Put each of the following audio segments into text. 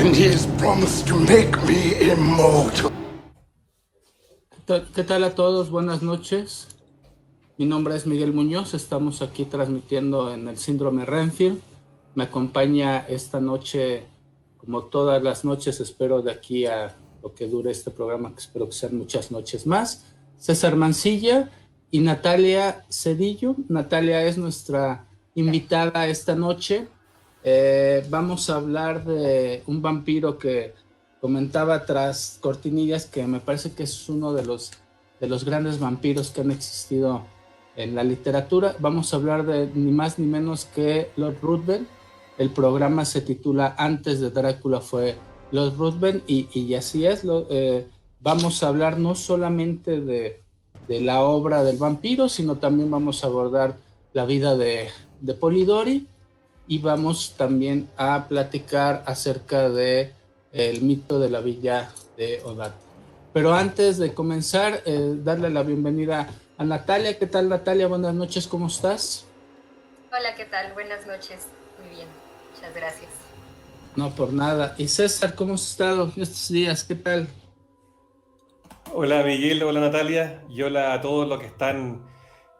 and he has promised to make me immortal. ¿Qué tal a todos? Buenas noches. Mi nombre es Miguel Muñoz. Estamos aquí transmitiendo en el Síndrome Renfield. Me acompaña esta noche, como todas las noches, espero de aquí a lo que dure este programa, que espero que sean muchas noches más, César Mancilla y Natalia Cedillo. Natalia es nuestra invitada esta noche. Vamos a hablar de un vampiro que comentaba tras cortinillas que me parece que es uno de los grandes vampiros que han existido en la literatura. Vamos a hablar de ni más ni menos que Lord Ruthven. El programa se titula Antes de Drácula fue Lord Ruthven y así es. Vamos a hablar no solamente de la obra del vampiro, sino también vamos a abordar la vida de Polidori y vamos también a platicar acerca de el mito de la villa de Odate. Pero antes de comenzar, darle la bienvenida a Natalia. ¿Qué tal, Natalia? Buenas noches, ¿cómo estás? Hola, ¿qué tal? Buenas noches. Muy bien, muchas gracias. No, por nada. Y César, ¿cómo has estado estos días? ¿Qué tal? Hola Miguel, hola Natalia y hola a todos los que están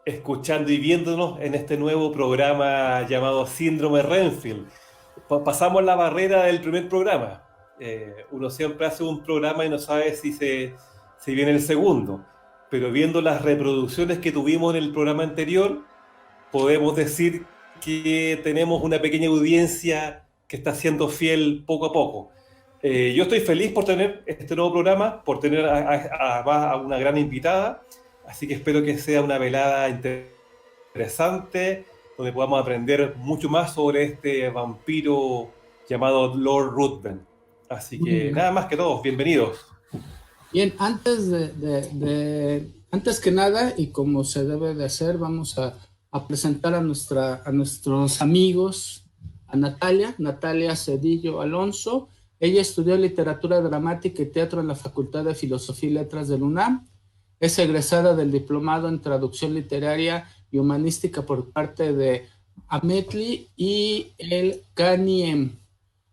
escuchando y viéndonos en este nuevo programa llamado Síndrome Renfield. Pasamos la barrera del primer programa. Uno siempre hace un programa y no sabe si viene el segundo, pero viendo las reproducciones que tuvimos en el programa anterior, podemos decir que tenemos una pequeña audiencia que está siendo fiel poco a poco. Yo estoy feliz por tener este nuevo programa, por tener a una gran invitada, así que espero que sea una velada interesante, donde podamos aprender mucho más sobre este vampiro llamado Lord Ruthven. Así que nada más que todos, bienvenidos. Bien, antes que nada, y como se debe de hacer, vamos a presentar a nuestros amigos, a Natalia Cedillo Alonso. Ella estudió literatura dramática y teatro en la Facultad de Filosofía y Letras del UNAM. Es egresada del diplomado en traducción literaria y humanística por parte de Ametli y el CANIEM.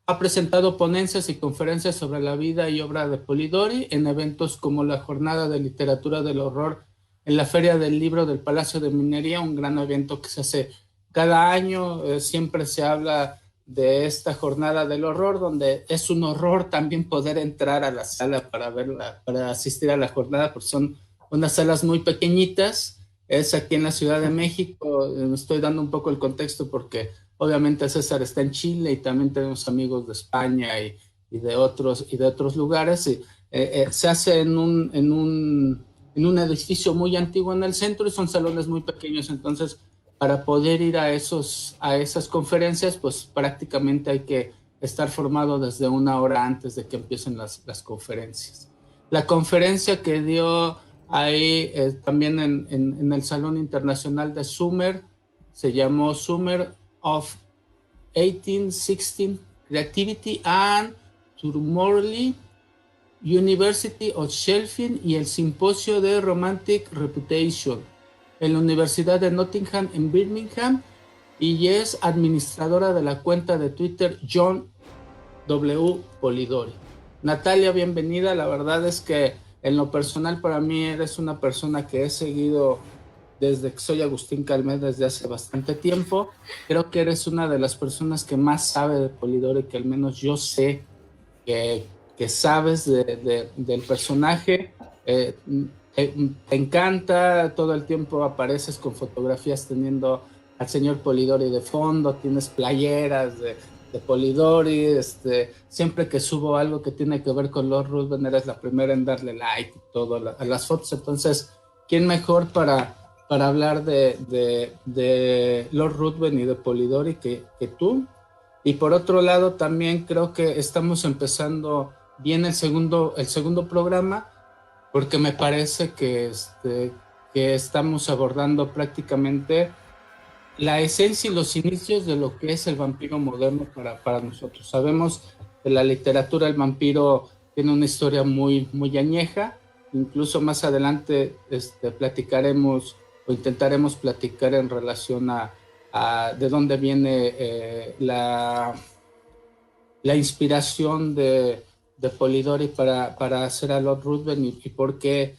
Ha presentado ponencias y conferencias sobre la vida y obra de Polidori en eventos como la Jornada de Literatura del Horror en la Feria del Libro del Palacio de Minería, un gran evento que se hace cada año. Siempre se habla de esta Jornada del Horror, donde es un horror también poder entrar a la sala para verla, para asistir a la jornada, porque son unas salas muy pequeñitas. Es aquí en la Ciudad de México. Estoy dando un poco el contexto porque obviamente César está en Chile y también tenemos amigos de España y de otros lugares. Se hace en un edificio muy antiguo en el centro y son salones muy pequeños. Entonces, para poder ir a esas conferencias, pues prácticamente hay que estar formado desde una hora antes de que empiecen las conferencias. La conferencia que dio ahí también en el Salón Internacional de Summer se llamó Summer of 1816 Creativity and Turmoil, University of Sheffield y el Simposio de Romantic Reputation en la Universidad de Nottingham en Birmingham, y es administradora de la cuenta de Twitter John W. Polidori. Natalia, bienvenida. La verdad es que en lo personal para mí eres una persona que he seguido desde que soy Agustín Calmet, desde hace bastante tiempo. Creo que eres una de las personas que más sabe de Polidori, que al menos yo sé que sabes del personaje. Te encanta, todo el tiempo apareces con fotografías teniendo al señor Polidori de fondo, tienes playeras de Polidori, siempre que subo algo que tiene que ver con Lord Ruthven eres la primera en darle like y todo a las fotos. Entonces, ¿quién mejor para hablar de Lord Ruthven y de Polidori que tú? Y por otro lado, también creo que estamos empezando bien el segundo programa, porque me parece que estamos abordando prácticamente la esencia y los inicios de lo que es el vampiro moderno para nosotros. Sabemos que la literatura del vampiro tiene una historia muy, muy añeja. Incluso más adelante platicaremos o intentaremos platicar en relación a de dónde viene la la inspiración de Polidori para hacer a Lord Ruthven y por qué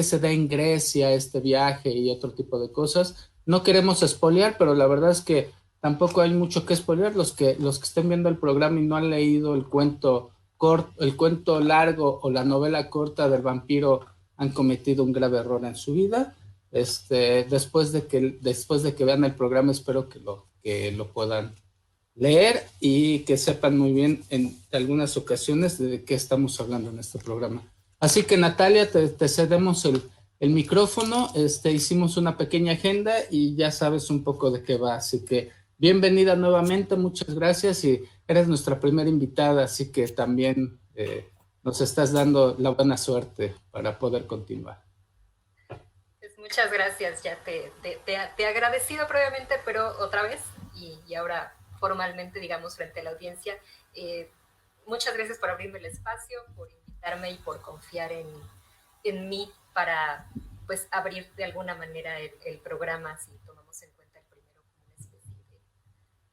se da en Grecia este viaje y otro tipo de cosas. No queremos espolear, pero la verdad es que tampoco hay mucho que espolear. Los que estén viendo el programa y no han leído el cuento corto, el cuento largo o la novela corta del vampiro han cometido un grave error en su vida. Después de que vean el programa, espero que lo puedan leer y que sepan muy bien en algunas ocasiones de qué estamos hablando en este programa. Así que Natalia, te cedemos el micrófono. Hicimos una pequeña agenda y ya sabes un poco de qué va. Así que bienvenida nuevamente, muchas gracias y eres nuestra primera invitada, así que también nos estás dando la buena suerte para poder continuar. Pues muchas gracias, ya te agradecido previamente, pero otra vez y ahora formalmente, digamos, frente a la audiencia. Muchas gracias por abrirme el espacio, por invitarme y por confiar en mí para, pues, abrir de alguna manera el programa, si tomamos en cuenta el primero como una especie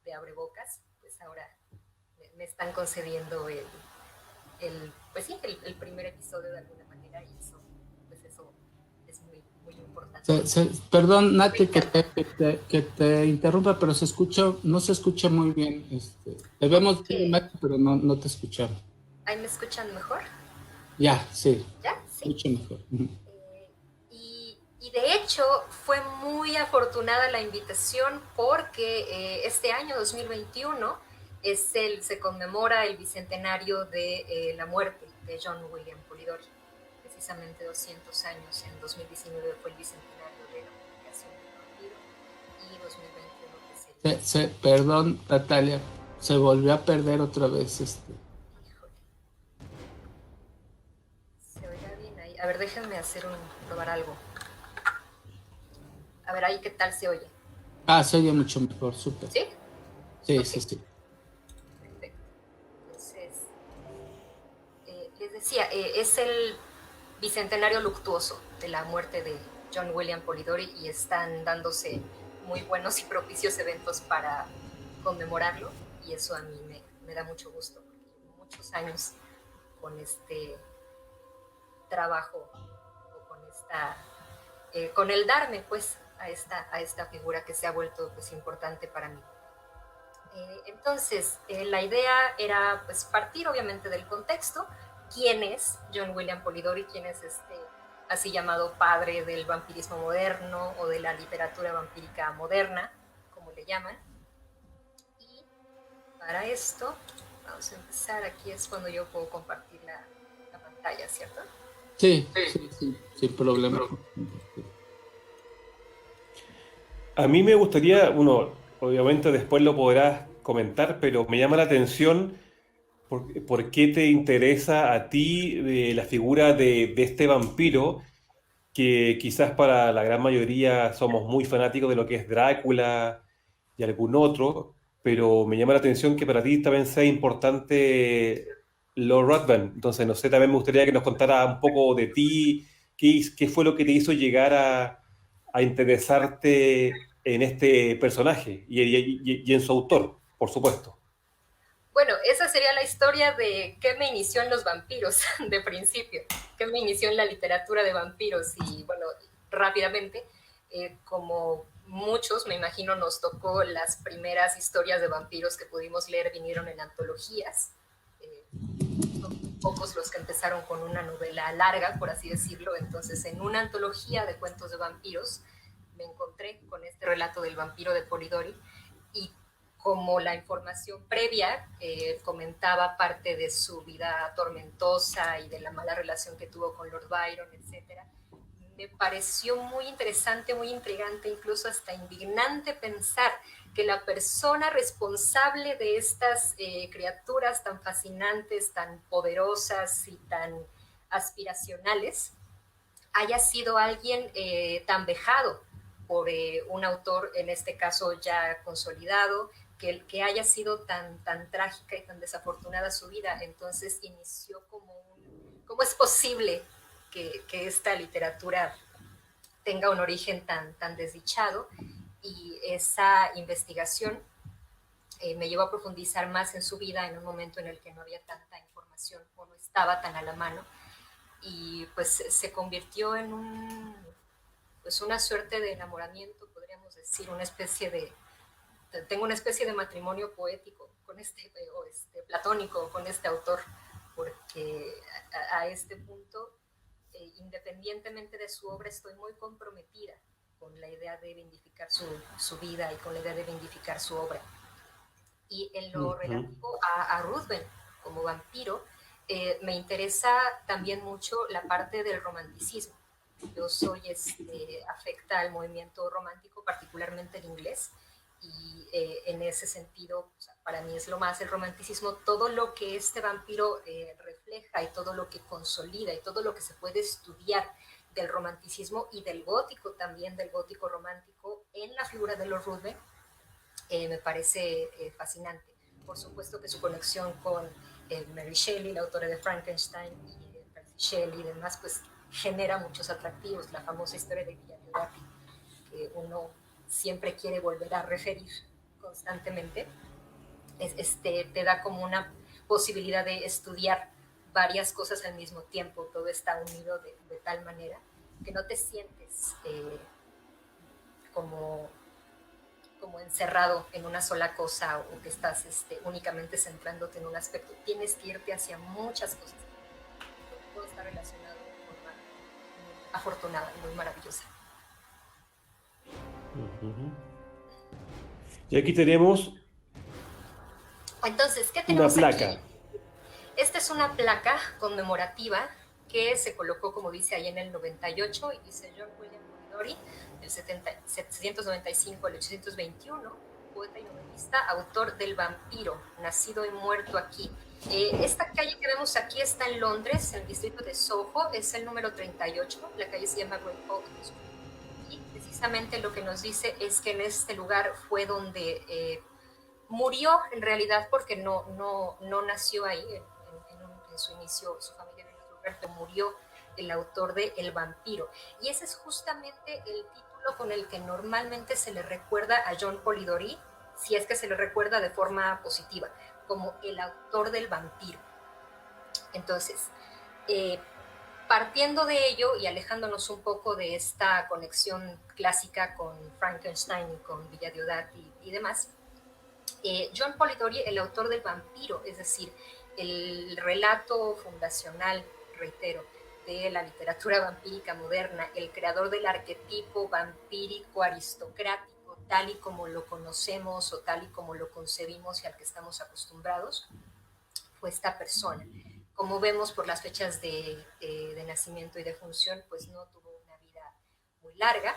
de abrebocas, pues ahora me están concediendo pues sí, el primer episodio de alguna manera y eso, pues eso es muy, muy importante. Perdón, Nati, que te interrumpa, pero no se escucha muy bien. Te vemos bien, Nati, pero no te escuchamos. ¿Ahí me escuchan mejor? Ya, sí. ¿Ya? Sí. Mucho mejor. Y de hecho fue muy afortunada la invitación porque este año 2021 se conmemora el bicentenario de la muerte de John William Polidori. Precisamente 200 años, en 2019 fue el bicentenario de la publicación del vampiro y 2021 que sería... Perdón, Natalia, se volvió a perder otra vez Híjole. Se oiga bien ahí. A ver, déjenme probar algo. A ver, ahí qué tal se oye. Se oye mucho mejor, súper. ¿Sí? Sí, okay. sí. Perfecto. Entonces, les decía, es el bicentenario luctuoso de la muerte de John William Polidori y están dándose muy buenos y propicios eventos para conmemorarlo y eso a mí me da mucho gusto porque llevo muchos años con este trabajo o con el darme pues a esta figura que se ha vuelto pues importante para mí. Entonces, la idea era pues partir obviamente del contexto. ¿Quién es John William Polidori? ¿Quién es así llamado padre del vampirismo moderno o de la literatura vampírica moderna, como le llaman? Y para esto, vamos a empezar. Aquí es cuando yo puedo compartir la pantalla, ¿cierto? Sí, sin problema. A mí me gustaría, obviamente después lo podrás comentar, pero me llama la atención por qué te interesa a ti la figura de este vampiro, que quizás para la gran mayoría somos muy fanáticos de lo que es Drácula y algún otro, pero me llama la atención que para ti también sea importante Lord Ruthven. Entonces, no sé, también me gustaría que nos contara un poco de ti, qué fue lo que te hizo llegar a interesarte en este personaje y en su autor, por supuesto. Bueno, esa sería la historia de qué me inició en los vampiros de principio, qué me inició en la literatura de vampiros y bueno, rápidamente, como muchos, me imagino, nos tocó las primeras historias de vampiros que pudimos leer, vinieron en antologías. Son pocos los que empezaron con una novela larga, por así decirlo. Entonces, en una antología de cuentos de vampiros, me encontré con este relato del vampiro de Polidori y como la información previa comentaba parte de su vida tormentosa y de la mala relación que tuvo con Lord Byron, etc., me pareció muy interesante, muy intrigante, incluso hasta indignante pensar que la persona responsable de estas criaturas tan fascinantes, tan poderosas y tan aspiracionales haya sido alguien tan vejado por un autor, en este caso ya consolidado, que haya sido tan trágica y tan desafortunada su vida. Entonces inició ¿cómo es posible que esta literatura tenga un origen tan desdichado? Y esa investigación me llevó a profundizar más en su vida en un momento en el que no había tanta información o no estaba tan a la mano, y pues se convirtió en pues una suerte de enamoramiento, podríamos decir, tengo una especie de matrimonio poético con platónico con este autor, porque a este punto, independientemente de su obra, estoy muy comprometida con la idea de vindicar su vida y con la idea de vindicar su obra. Y en lo relativo a Ruthven como vampiro, me interesa también mucho la parte del romanticismo. Yo soy afecta al movimiento romántico, particularmente el inglés, y en ese sentido, o sea, para mí es lo más el romanticismo, todo lo que este vampiro refleja y todo lo que consolida y todo lo que se puede estudiar del romanticismo y del gótico también, del gótico romántico en la figura de Lord Ruthven, me parece fascinante. Por supuesto que su conexión con Mary Shelley, la autora de Frankenstein, y Percy Shelley y demás, pues genera muchos atractivos. La famosa historia de Villanova, que uno siempre quiere volver a referir constantemente, te da como una posibilidad de estudiar varias cosas al mismo tiempo. Todo está unido de tal manera que no te sientes como encerrado en una sola cosa, o que estás únicamente centrándote en un aspecto. Tienes que irte hacia muchas cosas. Todo está relacionado de forma muy afortunada y muy maravillosa. Y aquí tenemos Entonces, ¿qué una tenemos placa. aquí? Esta es una placa conmemorativa que se colocó, como dice ahí, en el 98, y dice John William Polidori, del 795 al 821, poeta y novelista, autor del Vampiro, nacido y muerto aquí. Esta calle que vemos aquí está en Londres, en el distrito de Soho, es el número 38, la calle se llama Great Portland Street, y precisamente lo que nos dice es que en este lugar fue donde murió, en realidad, porque no nació ahí. En su inicio, su familia vino de otro lugar, pero murió el autor de El Vampiro. Y ese es justamente el título con el que normalmente se le recuerda a John Polidori, si es que se le recuerda de forma positiva, como el autor del vampiro. Entonces, partiendo de ello y alejándonos un poco de esta conexión clásica con Frankenstein y con Villa Diodat y demás, John Polidori, el autor del Vampiro, es decir, el relato fundacional, reitero, de la literatura vampírica moderna, el creador del arquetipo vampírico aristocrático, tal y como lo conocemos o tal y como lo concebimos y al que estamos acostumbrados, fue esta persona. Como vemos por las fechas de nacimiento y de función, pues no tuvo una vida muy larga,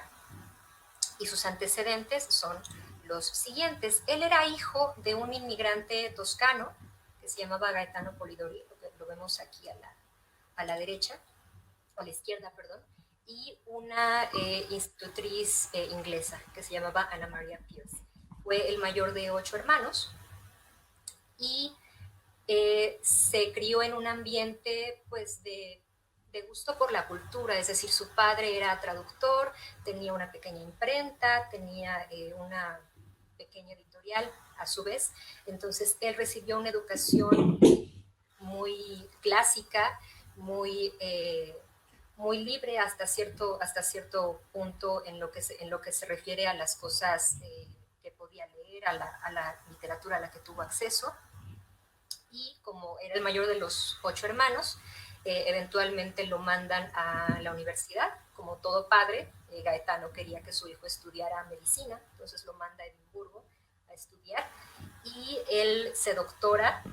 y sus antecedentes son los siguientes. Él era hijo de un inmigrante toscano que se llamaba Gaetano Polidori, lo vemos aquí a la derecha, o a la izquierda, perdón, y una institutriz inglesa que se llamaba Anna Maria Pierce. Fue el mayor de 8 hermanos y se crió en un ambiente pues de gusto por la cultura, es decir, su padre era traductor, tenía una pequeña imprenta, tenía una pequeña editorial a su vez, entonces él recibió una educación muy clásica, muy libre hasta cierto punto en lo que se refiere a las cosas que podía leer, a la literatura a la que tuvo acceso. Y como era el mayor de los 8 hermanos, eventualmente lo mandan a la universidad. Como todo padre, Gaetano quería que su hijo estudiara medicina, entonces lo manda a Edimburgo a estudiar, y él se doctora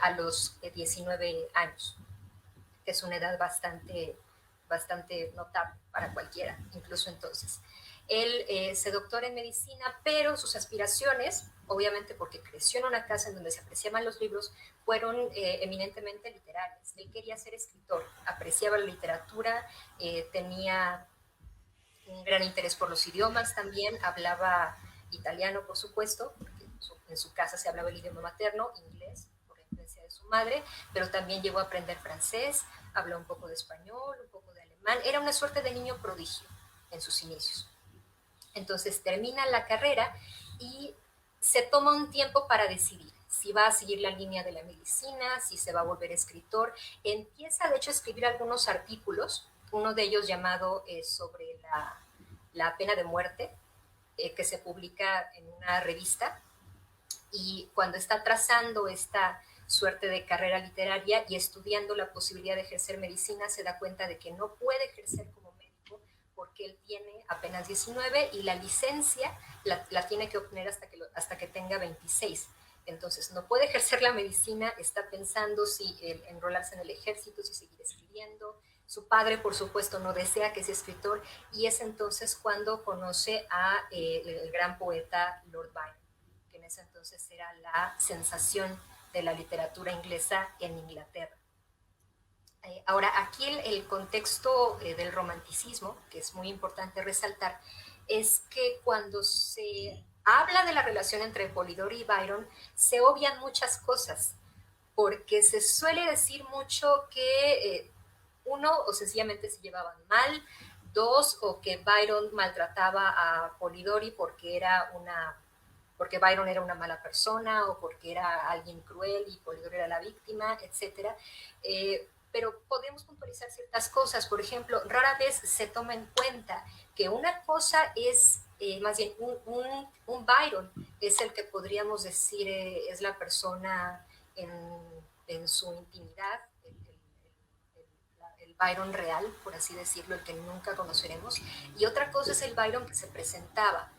a los 19 años, que es una edad bastante notable para cualquiera, incluso entonces. Él se doctora en medicina, pero sus aspiraciones, obviamente porque creció en una casa en donde se apreciaban los libros, fueron eminentemente literarias. Él quería ser escritor, apreciaba la literatura, tenía un gran interés por los idiomas también, hablaba italiano, por supuesto, porque en su casa se hablaba el idioma materno, inglés, por la influencia de su madre, pero también llegó a aprender francés, habló un poco de español, un poco de alemán. Era una suerte de niño prodigio en sus inicios. Entonces termina la carrera y se toma un tiempo para decidir si va a seguir la línea de la medicina, si se va a volver escritor. Empieza, de hecho, a escribir algunos artículos, uno de ellos llamado sobre la pena de muerte, que se publica en una revista, y cuando está trazando esta suerte de carrera literaria y estudiando la posibilidad de ejercer medicina, se da cuenta de que no puede ejercer como médico porque él tiene apenas 19 y la licencia la tiene que obtener hasta que tenga 26. Entonces, no puede ejercer la medicina, está pensando si enrolarse en el ejército, si seguir escribiendo. Su padre, por supuesto, no desea que sea escritor, y es entonces cuando conoce a el gran poeta Lord Byron, que en ese entonces era la sensación de la literatura inglesa en Inglaterra. Ahora, aquí el contexto del romanticismo, que es muy importante resaltar, es que cuando se habla de la relación entre Polidori y Byron, se obvian muchas cosas, porque se suele decir mucho que uno, o sencillamente se llevaban mal; dos, o que Byron maltrataba a Polidori porque Byron era una mala persona o porque era alguien cruel y Polidori era la víctima, etc. Pero podemos puntualizar ciertas cosas. Por ejemplo, rara vez se toma en cuenta que una cosa es, más bien, un Byron es el que podríamos decir es la persona en su intimidad, el Byron real, por así decirlo, el que nunca conoceremos, y otra cosa es el Byron que se presentaba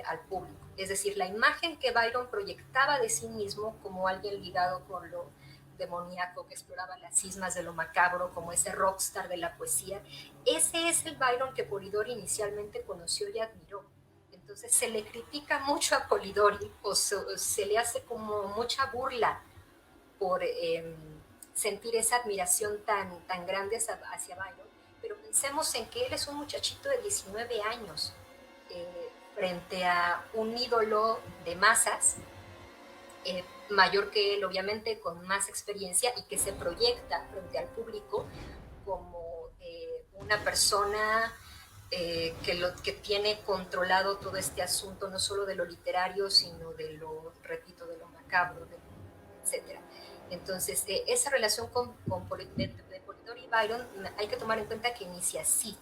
al público, es decir, la imagen que Byron proyectaba de sí mismo como alguien ligado con lo demoníaco, que exploraba las cismas de lo macabro, como ese rockstar de la poesía. Ese es el Byron que Polidori inicialmente conoció y admiró. Entonces se le critica mucho a Polidori, o se le hace como mucha burla por sentir esa admiración tan grande hacia Byron, pero pensemos en que él es un muchachito de 19 años frente a un ídolo de masas, mayor que él, obviamente, con más experiencia, y que se proyecta frente al público como una persona que tiene controlado todo este asunto, no solo de lo literario, sino de lo, repito, de lo macabro, etc. Entonces, esa relación de Polidori y Byron hay que tomar en cuenta que inicia así,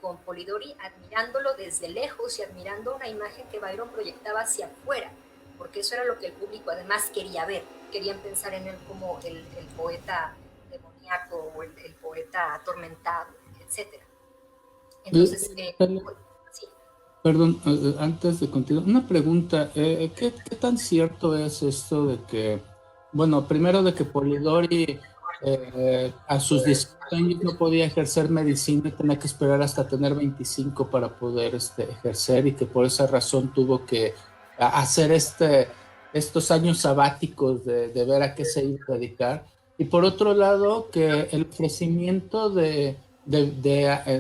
con Polidori admirándolo desde lejos y admirando una imagen que Byron proyectaba hacia afuera, porque eso era lo que el público además quería ver. Querían pensar en él como el poeta demoníaco o el poeta atormentado, etc. Entonces, sí. Perdón, antes de continuar, una pregunta. ¿Qué tan cierto es esto de que, bueno, primero de que Polidori a sus 18 años no podía ejercer medicina y tenía que esperar hasta tener 25 para poder ejercer, y que por esa razón tuvo que hacer estos años sabáticos de ver a qué se iba a dedicar? Y por otro lado, que el ofrecimiento de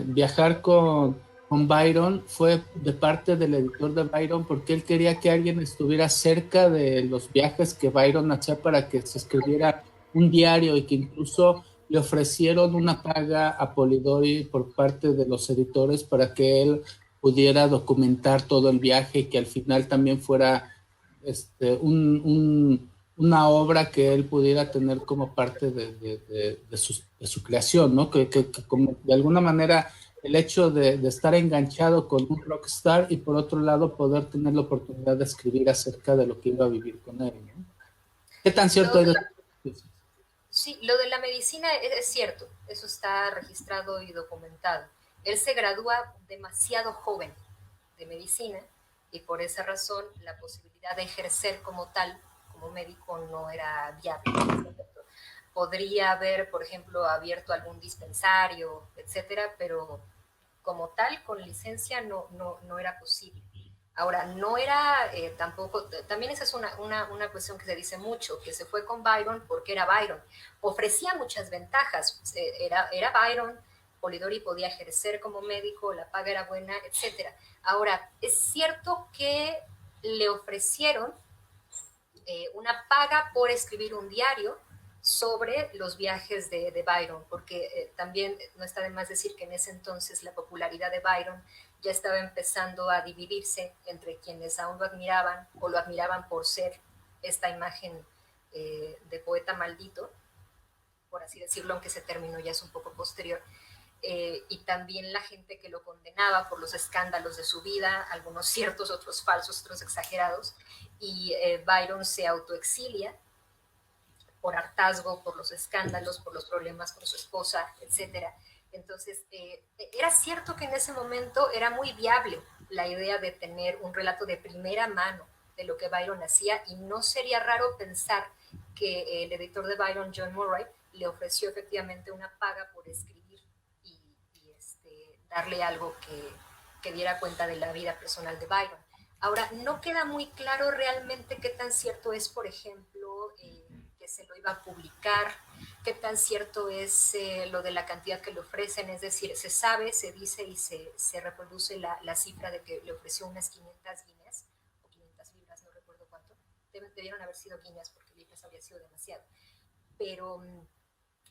viajar con Byron fue de parte del editor de Byron, porque él quería que alguien estuviera cerca de los viajes que Byron hacía para que se escribiera un diario, y que incluso le ofrecieron una paga a Polidori por parte de los editores para que él pudiera documentar todo el viaje, y que al final también fuera una obra que él pudiera tener como parte de su creación, ¿no? Que como de alguna manera el hecho de estar enganchado con un rockstar, y por otro lado poder tener la oportunidad de escribir acerca de lo que iba a vivir con él, ¿no? ¿Qué tan cierto es? Sí, lo de la medicina es cierto, eso está registrado y documentado. Él se gradúa demasiado joven de medicina, y por esa razón la posibilidad de ejercer como tal, como médico, no era viable. Podría haber, por ejemplo, abierto algún dispensario, etcétera, pero como tal, con licencia, no era posible. Ahora, no era tampoco, también esa es una cuestión que se dice mucho, que se fue con Byron porque era Byron. Ofrecía muchas ventajas, era Byron, Polidori podía ejercer como médico, la paga era buena, etc. Ahora, es cierto que le ofrecieron una paga por escribir un diario sobre los viajes de Byron, porque también no está de más decir que en ese entonces la popularidad de Byron ya estaba empezando a dividirse entre quienes aún lo admiraban o lo admiraban por ser esta imagen de poeta maldito, por así decirlo, aunque ese término ya es un poco posterior, y también la gente que lo condenaba por los escándalos de su vida, algunos ciertos, otros falsos, otros exagerados, y Byron se autoexilia por hartazgo, por los escándalos, por los problemas con su esposa, etcétera. Entonces, era cierto que en ese momento era muy viable la idea de tener un relato de primera mano de lo que Byron hacía, y no sería raro pensar que el editor de Byron, John Murray, le ofreció efectivamente una paga por escribir y darle algo que diera cuenta de la vida personal de Byron. Ahora, no queda muy claro realmente qué tan cierto es, por ejemplo, que se lo iba a publicar, qué tan cierto es lo de la cantidad que le ofrecen, es decir, se sabe, se dice y se reproduce la cifra de que le ofreció unas 500 guineas, o 500 libras, no recuerdo cuánto, debieron haber sido guineas porque libras habría sido demasiado, pero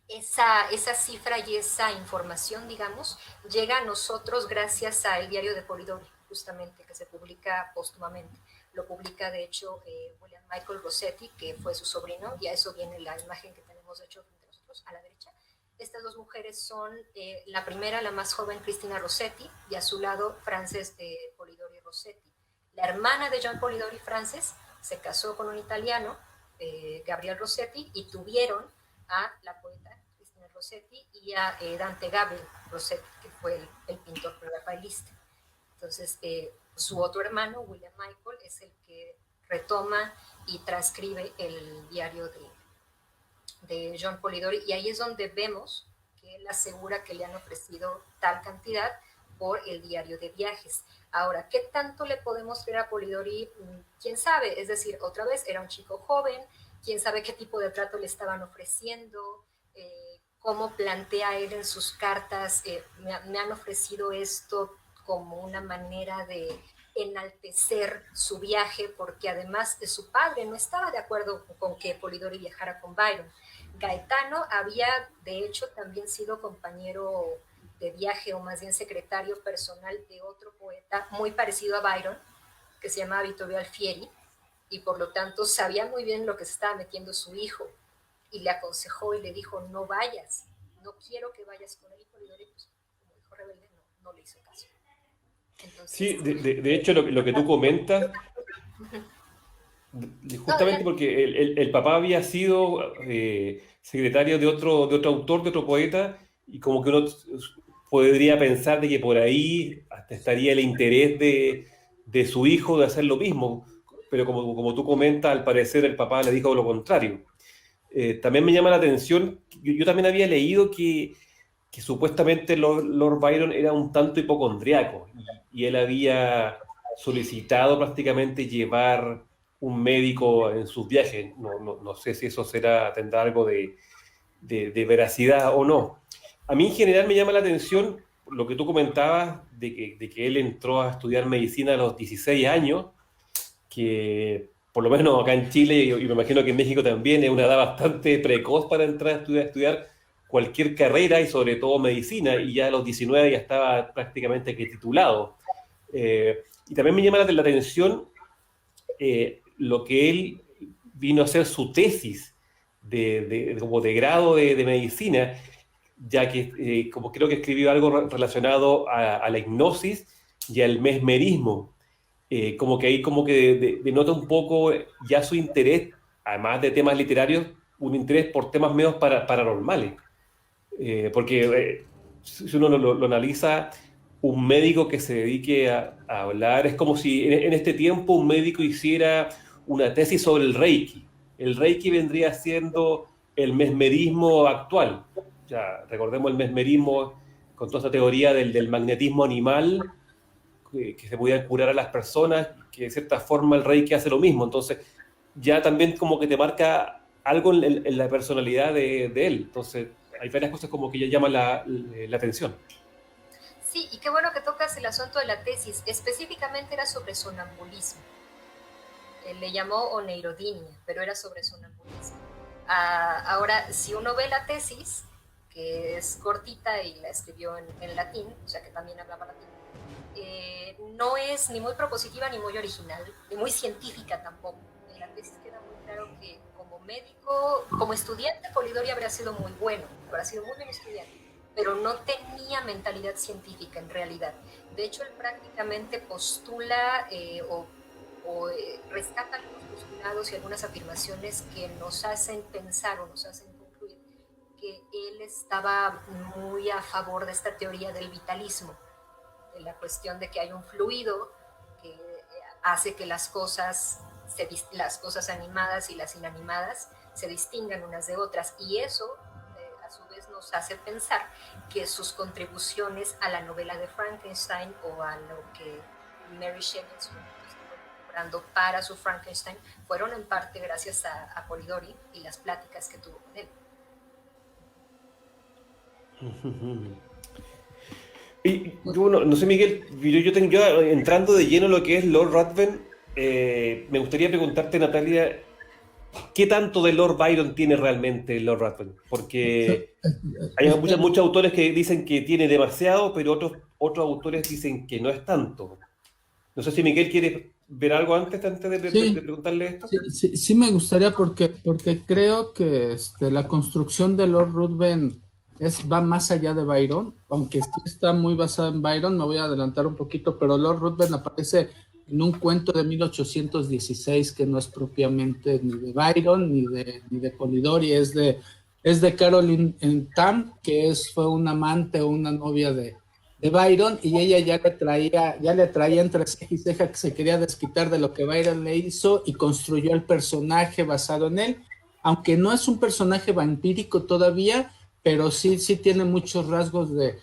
esa cifra y esa información, digamos, llega a nosotros gracias al diario de Polidori, justamente, que se publica póstumamente. Lo publica, de hecho, William Michael Rossetti, que fue su sobrino, y a eso viene la imagen que tenemos, de hecho, frente a nosotros, a la derecha. Estas dos mujeres son, la primera, la más joven, Cristina Rossetti, y a su lado, Frances Polidori Rossetti. La hermana de John Polidori, Frances, se casó con un italiano, Gabriel Rossetti, y tuvieron a la poeta Cristina Rossetti y a Dante Gabriel Rossetti, que fue el pintor prerrafaelista. Entonces, su otro hermano, William Michael, es el que retoma y transcribe el diario de John Polidori, y ahí es donde vemos que él asegura que le han ofrecido tal cantidad por el diario de viajes. Ahora, ¿qué tanto le podemos creer a Polidori? ¿Quién sabe? Es decir, otra vez, era un chico joven, quién sabe qué tipo de trato le estaban ofreciendo, cómo plantea él en sus cartas, me han ofrecido esto como una manera de enaltecer su viaje, porque además de su padre no estaba de acuerdo con que Polidori viajara con Byron. Gaetano había, de hecho, también sido compañero de viaje, o más bien secretario personal de otro poeta muy parecido a Byron, que se llamaba Vittorio Alfieri, y por lo tanto sabía muy bien lo que se estaba metiendo su hijo, y le aconsejó y le dijo, no vayas, no quiero que vayas con él, y Polidori, pues, como hijo rebelde, no le hizo caso. Entonces, Sí, de hecho lo que tú comentas, justamente porque el papá había sido secretario de otro autor, de otro poeta, y como que uno podría pensar de que por ahí hasta estaría el interés de su hijo de hacer lo mismo, pero como tú comentas, al parecer el papá le dijo lo contrario. También me llama la atención, yo también había leído que supuestamente Lord Byron era un tanto hipocondriaco, y él había solicitado prácticamente llevar un médico en sus viajes. No sé si eso tendrá algo de veracidad o no. A mí en general me llama la atención lo que tú comentabas de que él entró a estudiar medicina a los 16 años, que por lo menos acá en Chile, y me imagino que en México también, es una edad bastante precoz para entrar a estudiar cualquier carrera, y sobre todo medicina, y ya a los 19 ya estaba prácticamente que titulado. Y también me llama la atención lo que él vino a hacer su tesis como de grado de medicina, ya que como creo que escribió algo relacionado a la hipnosis y al mesmerismo. Como que ahí como que denota un poco ya su interés, además de temas literarios, un interés por temas medios paranormales. Porque si uno lo analiza, un médico que se dedique a hablar, es como si en este tiempo un médico hiciera una tesis sobre el Reiki. El Reiki vendría siendo el mesmerismo actual. Ya, recordemos el mesmerismo con toda esta teoría del magnetismo animal, que se podían curar a las personas, que de cierta forma el Reiki hace lo mismo. Entonces, ya también como que te marca algo en la personalidad de él. Entonces, hay varias cosas como que ya llaman la atención. sí, y qué bueno que tocas el asunto de la tesis. Específicamente era sobre sonambulismo. Le llamó oneirodynia, pero era sobre sonambulismo. Ahora, si uno ve la tesis, que es cortita y la escribió en latín, o sea que también hablaba latín, no es ni muy propositiva ni muy original, ni muy científica tampoco. En la tesis queda muy claro que como médico, como estudiante, Polidori habría sido muy bueno, habría sido muy buen estudiante, pero no tenía mentalidad científica en realidad. De hecho, él prácticamente postula rescata algunos postulados y algunas afirmaciones que nos hacen pensar o nos hacen concluir que él estaba muy a favor de esta teoría del vitalismo, de la cuestión de que hay un fluido que hace que las cosas animadas y las inanimadas se distingan unas de otras, y eso a su vez nos hace pensar que sus contribuciones a la novela de Frankenstein o a lo que Mary Shelley en su momento estuvo comprando para su Frankenstein fueron en parte gracias a Polidori y las pláticas que tuvo con él. Y bueno, no sé, Miguel, yo entrando de lleno en lo que es Lord Ruthven, me gustaría preguntarte, Natalia, ¿qué tanto de Lord Byron tiene realmente Lord Ruthven? Porque hay muchos autores que dicen que tiene demasiado, pero otros autores dicen que no es tanto. No sé si Miguel quiere ver algo antes de Sí, preguntarle esto. sí me gustaría porque creo que la construcción de Lord Ruthven va más allá de Byron, aunque sí está muy basada en Byron. Me voy a adelantar un poquito, pero Lord Ruthven aparece en un cuento de 1816 que no es propiamente ni de Byron ni de Polidori, es de Caroline Tam, que fue una amante o una novia de Byron, y ella ya le traía entre ceja y ceja que se quería desquitar de lo que Byron le hizo, y construyó el personaje basado en él, aunque no es un personaje vampírico todavía, pero sí tiene muchos rasgos de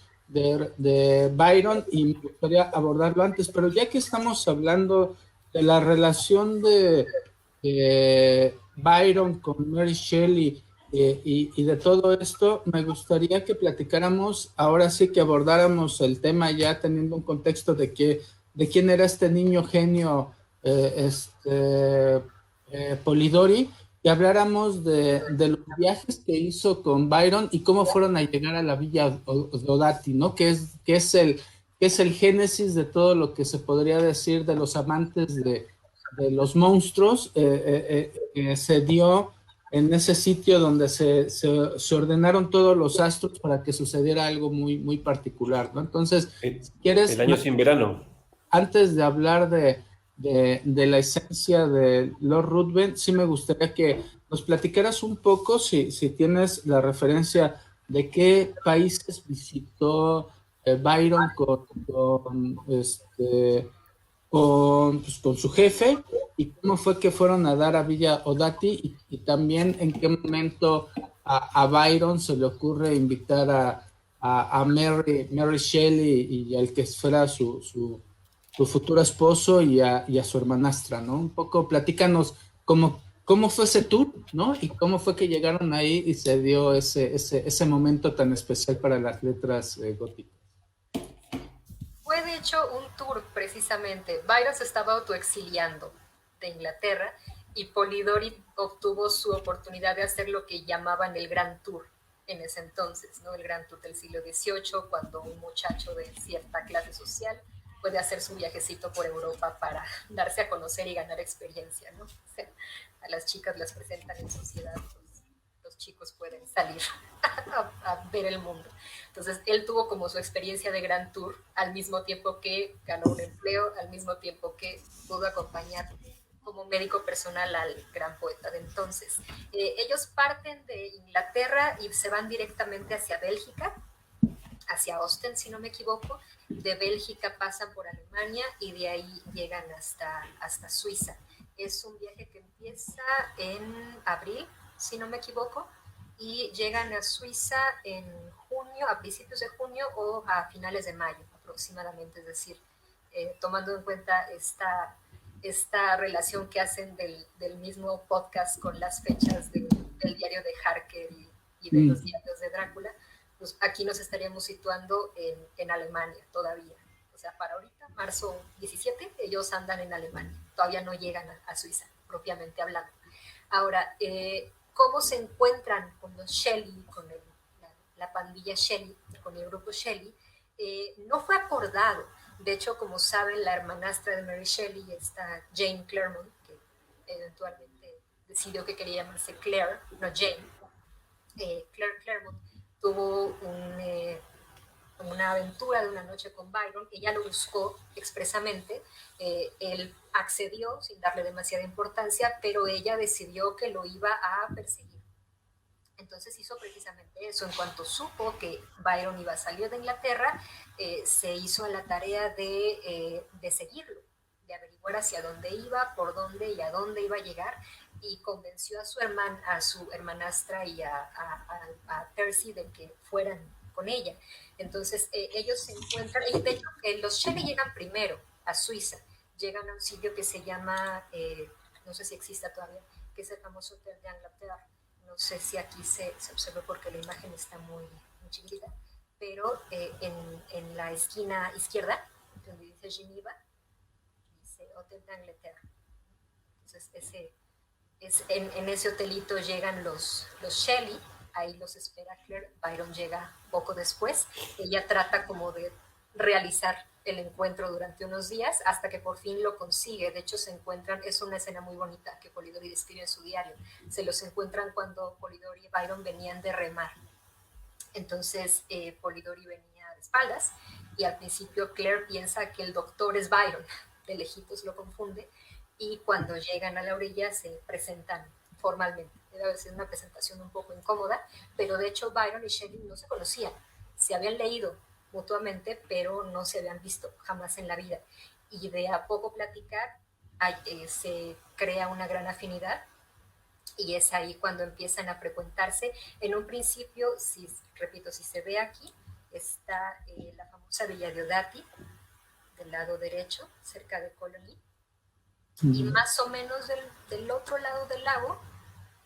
Byron, y me gustaría abordarlo antes. Pero ya que estamos hablando de la relación de Byron con Mary Shelley, y de todo esto, me gustaría que platicáramos, ahora sí que abordáramos el tema ya teniendo un contexto de quién era este niño genio, Polidori, y habláramos de los viajes que hizo con Byron y cómo fueron a llegar a la villa Odati, ¿no? Que es el génesis de todo lo que se podría decir de los amantes de los monstruos. Se dio en ese sitio donde se ordenaron todos los astros para que sucediera algo muy, muy particular, ¿no? Entonces, si quieres, El año sin verano. antes de hablar de la esencia de Lord Ruthven, sí me gustaría que nos platicaras un poco, si tienes la referencia de qué países visitó Byron pues, con su jefe, y cómo fue que fueron a dar a Villa Odati, y también en qué momento a Byron se le ocurre invitar a Mary Shelley y al que fuera su futuro esposo, y a su hermanastra, ¿no? Un poco platícanos cómo fue ese tour, ¿no? Y cómo fue que llegaron ahí y se dio ese momento tan especial para las letras góticas. Fue de hecho un tour precisamente. Byron se estaba autoexiliando de Inglaterra y Polidori obtuvo su oportunidad de hacer lo que llamaban el Gran Tour en ese entonces, ¿no? El Gran Tour del siglo XVIII, cuando un muchacho de cierta clase social puede hacer su viajecito por Europa para darse a conocer y ganar experiencia, ¿no? O sea, a las chicas las presentan en sociedad, los chicos pueden salir a ver el mundo. Entonces, él tuvo como su experiencia de Gran Tour, al mismo tiempo que ganó un empleo, al mismo tiempo que pudo acompañar como médico personal al gran poeta de entonces. Ellos parten de Inglaterra y se van directamente hacia Bélgica, hacia Ostend, si no me equivoco. De Bélgica pasan por Alemania y de ahí llegan hasta Suiza. Es un viaje que empieza en abril, si no me equivoco, y llegan a Suiza en junio, a principios de junio o a finales de mayo aproximadamente, es decir, tomando en cuenta esta relación que hacen del mismo podcast con las fechas del diario de Harker y de los diarios de Drácula, pues aquí nos estaríamos situando en Alemania todavía. O sea, para ahorita, marzo 17, ellos andan en Alemania, todavía no llegan a Suiza, propiamente hablando. Ahora, ¿cómo se encuentran con los Shelley, con la pandilla Shelley, con el grupo Shelley? No fue acordado. De hecho, como saben, la hermanastra de Mary Shelley, esta Jane Claremont, que eventualmente decidió que quería llamarse Claire, no Jane, Claire Claremont, tuvo una aventura de una noche con Byron. Ella lo buscó expresamente, él accedió sin darle demasiada importancia, pero ella decidió que lo iba a perseguir. Entonces hizo precisamente eso. En cuanto supo que Byron iba a salir de Inglaterra, se hizo a la tarea de seguirlo, de averiguar hacia dónde iba, por dónde y a dónde iba a llegar, y convenció a su hermanastra y a Percy de que fueran con ella. Entonces ellos se encuentran, de hecho los Shelley llegan primero a Suiza, llegan a un sitio que se llama, no sé si exista todavía, que es el famoso Hotel de Inglaterra. No sé si aquí se observa porque la imagen está muy chiquita, pero en la esquina izquierda, donde dice Geneva, dice Hotel de Inglaterra. Entonces, en ese hotelito llegan los Shelley, ahí los espera Claire. Byron llega poco después. Ella trata como de realizar el encuentro durante unos días hasta que por fin lo consigue. De hecho, se encuentran, es una escena muy bonita que Polidori describe en su diario. Se los encuentran cuando Polidori y Byron venían de remar. Entonces, Polidori venía de espaldas y al principio Claire piensa que el doctor es Byron. De lejitos lo confunde, y cuando llegan a la orilla se presentan formalmente. Debe ser una presentación un poco incómoda, pero de hecho Byron y Shelley no se conocían. Se habían leído mutuamente, pero no se habían visto jamás en la vida. Y de a poco platicar se crea una gran afinidad, y es ahí cuando empiezan a frecuentarse. En un principio, repito, si se ve aquí, está la famosa Villa Diodati, del lado derecho, cerca de Colony, y más o menos del otro lado del lago,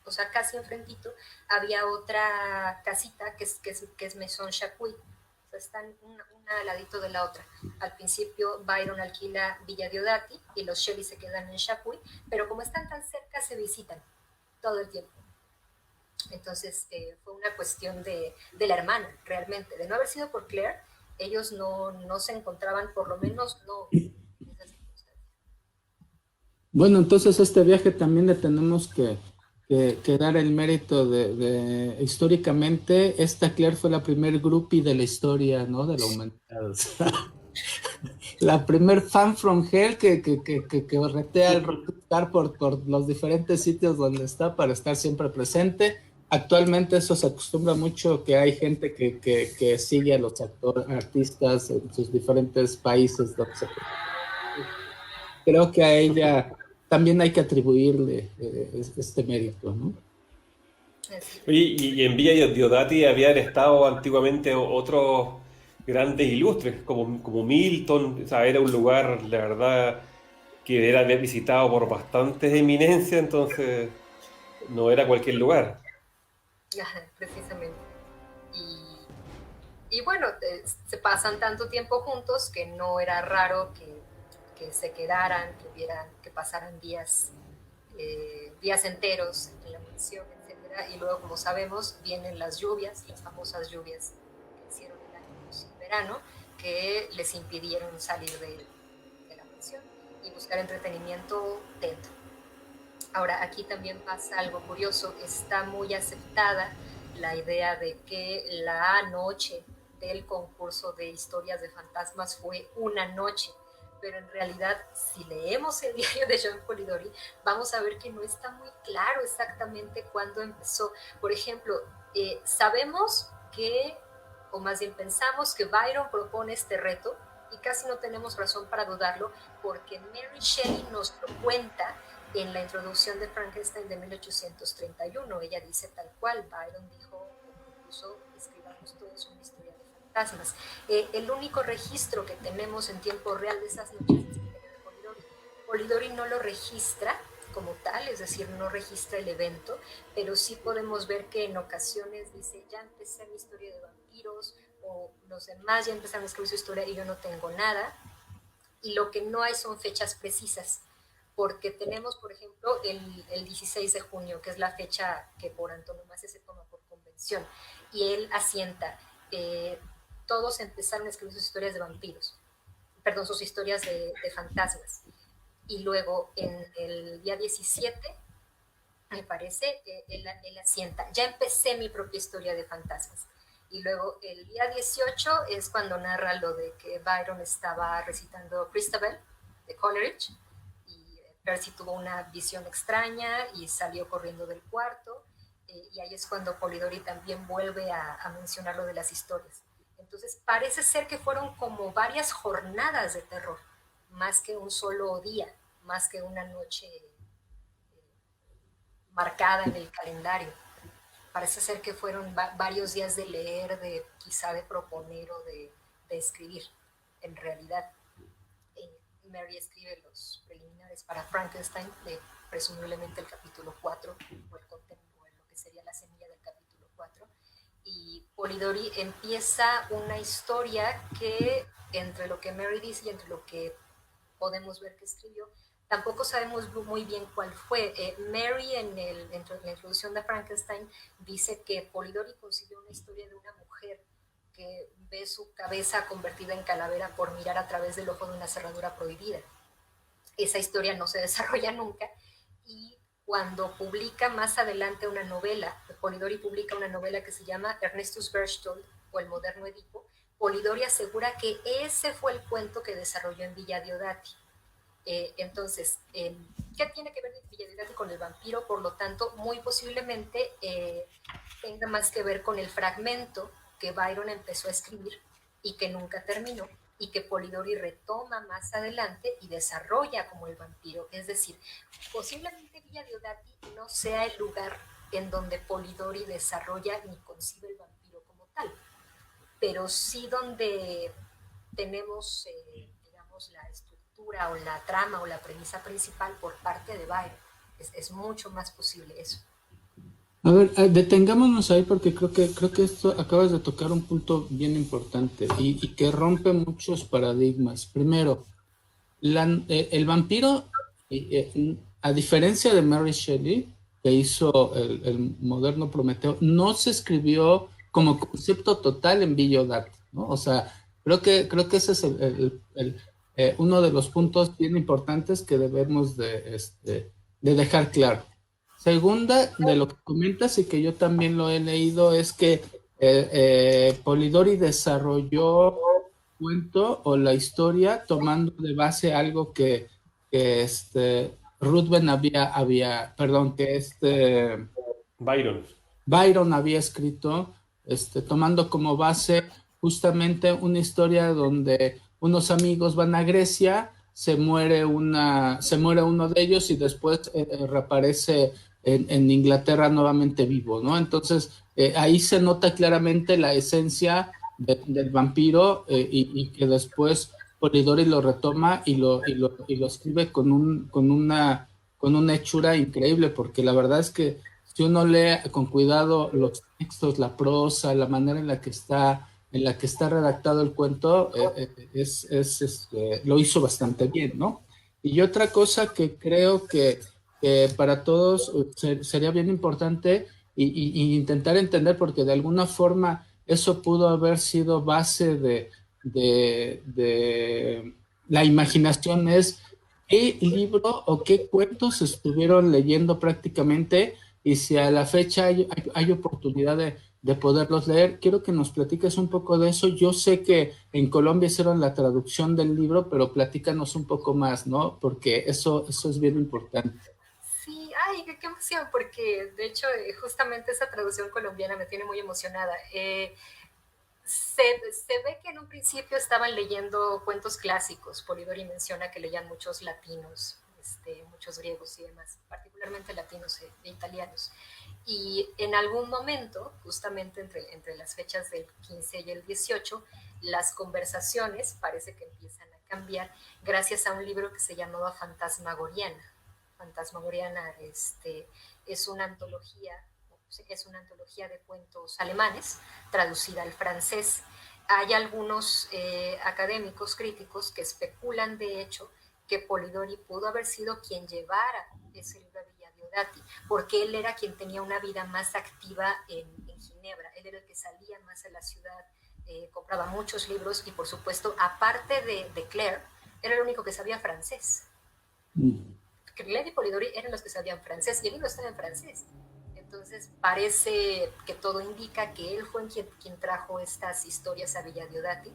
o sea, casi enfrentito, había otra casita que es Maison Chapuis. O sea, están una al ladito de la otra. Al principio Byron alquila Villa Diodati y los Shelley se quedan en Chapuis, pero como están tan cerca se visitan todo el tiempo. Entonces fue una cuestión de la hermana, realmente. De no haber sido por Claire, ellos no se encontraban, por lo menos no en esas circunstancias. Bueno, entonces este viaje también le tenemos que dar el mérito históricamente, esta Claire fue la primer groupie de la historia, ¿no? De la humanidad. O sea, la primer fan from hell que retea el rockstar por los diferentes sitios donde está para estar siempre presente. Actualmente eso se acostumbra mucho, que hay gente que sigue a los artistas en sus diferentes países. Creo que a ella también hay que atribuirle este mérito, ¿no? Y en Villa Diodati habían estado antiguamente otros grandes ilustres, como Milton. O sea, era un lugar, la verdad, que era visitado por bastantes eminencias, entonces no era cualquier lugar. Precisamente. Y bueno, se pasan tanto tiempo juntos que no era raro que se quedaran, que pasaran días enteros en la mansión, etc. Y luego, como sabemos, vienen las famosas lluvias que hicieron el año sin verano, que les impidieron salir de la mansión y buscar entretenimiento dentro. Ahora, aquí también pasa algo curioso. Está muy aceptada la idea de que la noche del concurso de historias de fantasmas fue una noche, pero en realidad, si leemos el diario de Jean Polidori, vamos a ver que no está muy claro exactamente cuándo empezó. Por ejemplo, sabemos que, o más bien pensamos que Byron propone este reto, y casi no tenemos razón para dudarlo, porque Mary Shelley nos lo cuenta en la introducción de Frankenstein de 1831. Ella dice tal cual: Byron dijo, propuso, escribamos todos una historia de fantasmas. El único registro que tenemos en tiempo real de esas noches es el de Polidori. Polidori no lo registra como tal, es decir, no registra el evento, pero sí podemos ver que en ocasiones dice: ya empecé mi historia de vampiros, o los demás ya empezaron a escribir su historia y yo no tengo nada. Y lo que no hay son fechas precisas, porque tenemos, por ejemplo, el 16 de junio, que es la fecha que por antonomasia se toma por convención, y él asienta, todos empezaron a escribir sus historias de vampiros, perdón, sus historias de fantasmas. Y luego en el día 17, me parece, él asienta, ya empecé mi propia historia de fantasmas. Y luego el día 18 es cuando narra lo de que Byron estaba recitando Christabel de Coleridge y Percy tuvo una visión extraña y salió corriendo del cuarto, y ahí es cuando Polidori también vuelve a mencionar lo de las historias. Entonces parece ser que fueron como varias jornadas de terror, más que un solo día, más que una noche marcada en el calendario. Parece ser que fueron varios días de leer, de quizá de proponer o de escribir. En realidad, Mary escribe los preliminares para Frankenstein, presumiblemente el capítulo 4, o lo que sería la semilla del capítulo 4, y Polidori empieza una historia que, entre lo que Mary dice y entre lo que podemos ver que escribió, tampoco sabemos muy bien cuál fue. Mary en la introducción de Frankenstein dice que Polidori concibió una historia de una mujer que ve su cabeza convertida en calavera por mirar a través del ojo de una cerradura prohibida. Esa historia no se desarrolla nunca, y cuando publica más adelante una novela, Polidori publica una novela que se llama Ernestus Berchtold o El moderno Edipo, Polidori asegura que ese fue el cuento que desarrolló en Villa Diodati. Entonces, ¿qué tiene que ver Villa Diodati con el vampiro? Por lo tanto, muy posiblemente tenga más que ver con el fragmento que Byron empezó a escribir y que nunca terminó, y que Polidori retoma más adelante y desarrolla como el vampiro. Es decir, posiblemente Villa Diodati no sea el lugar en donde Polidori desarrolla ni concibe el vampiro como tal, pero sí donde tenemos, digamos, la estructura o la trama o la premisa principal por parte de Byron. Es mucho más posible eso. A ver, detengámonos ahí porque creo que esto acabas de tocar un punto bien importante y que rompe muchos paradigmas. Primero, el vampiro, a diferencia de Mary Shelley, que hizo el moderno Prometeo, no se escribió como concepto total en Villodati, ¿no? O sea, creo que ese es uno de los puntos bien importantes que debemos de dejar claro. Segunda, de lo que comentas y que yo también lo he leído, es que Polidori desarrolló cuento o la historia tomando de base algo que Ruthven perdón, que Byron. Byron había escrito, tomando como base justamente una historia donde unos amigos van a Grecia, se muere uno de ellos y después reaparece en Inglaterra nuevamente vivo, ¿no? Entonces, ahí se nota claramente la esencia del vampiro, y que después Polidori lo retoma y lo escribe con una hechura increíble, porque la verdad es que si uno lee con cuidado los textos, la prosa, la manera en la que está redactado el cuento, lo hizo bastante bien, ¿no? Y otra cosa que creo que para todos sería bien importante y intentar entender, porque de alguna forma eso pudo haber sido base de la imaginación, es qué libro o qué cuentos estuvieron leyendo prácticamente, y si a la fecha hay oportunidad de poderlos leer. Quiero que nos platiques un poco de eso. Yo sé que en Colombia hicieron la traducción del libro, pero platícanos un poco más, ¿no? Porque eso es bien importante. Sí, ay, qué emoción, porque de hecho justamente esa traducción colombiana me tiene muy emocionada. Se ve que en un principio estaban leyendo cuentos clásicos. Polidori menciona que leían muchos latinos, muchos griegos y demás, particularmente latinos e italianos. Y en algún momento, justamente entre las fechas del 15 y el 18, las conversaciones parece que empiezan a cambiar gracias a un libro que se llamaba Fantasmagoriana. Fantasmagoriana es una antología de cuentos alemanes traducida al francés. Hay algunos académicos críticos que especulan, de hecho, que Polidori pudo haber sido quien llevara ese libro a Villa Diodati, porque él era quien tenía una vida más activa en Ginebra. Él era el que salía más a la ciudad, compraba muchos libros y, por supuesto, aparte de Claire, era el único que sabía francés. Claire y Polidori eran los que sabían francés y el libro estaba en francés. Entonces parece que todo indica que él fue quien trajo estas historias a Villa Diodati,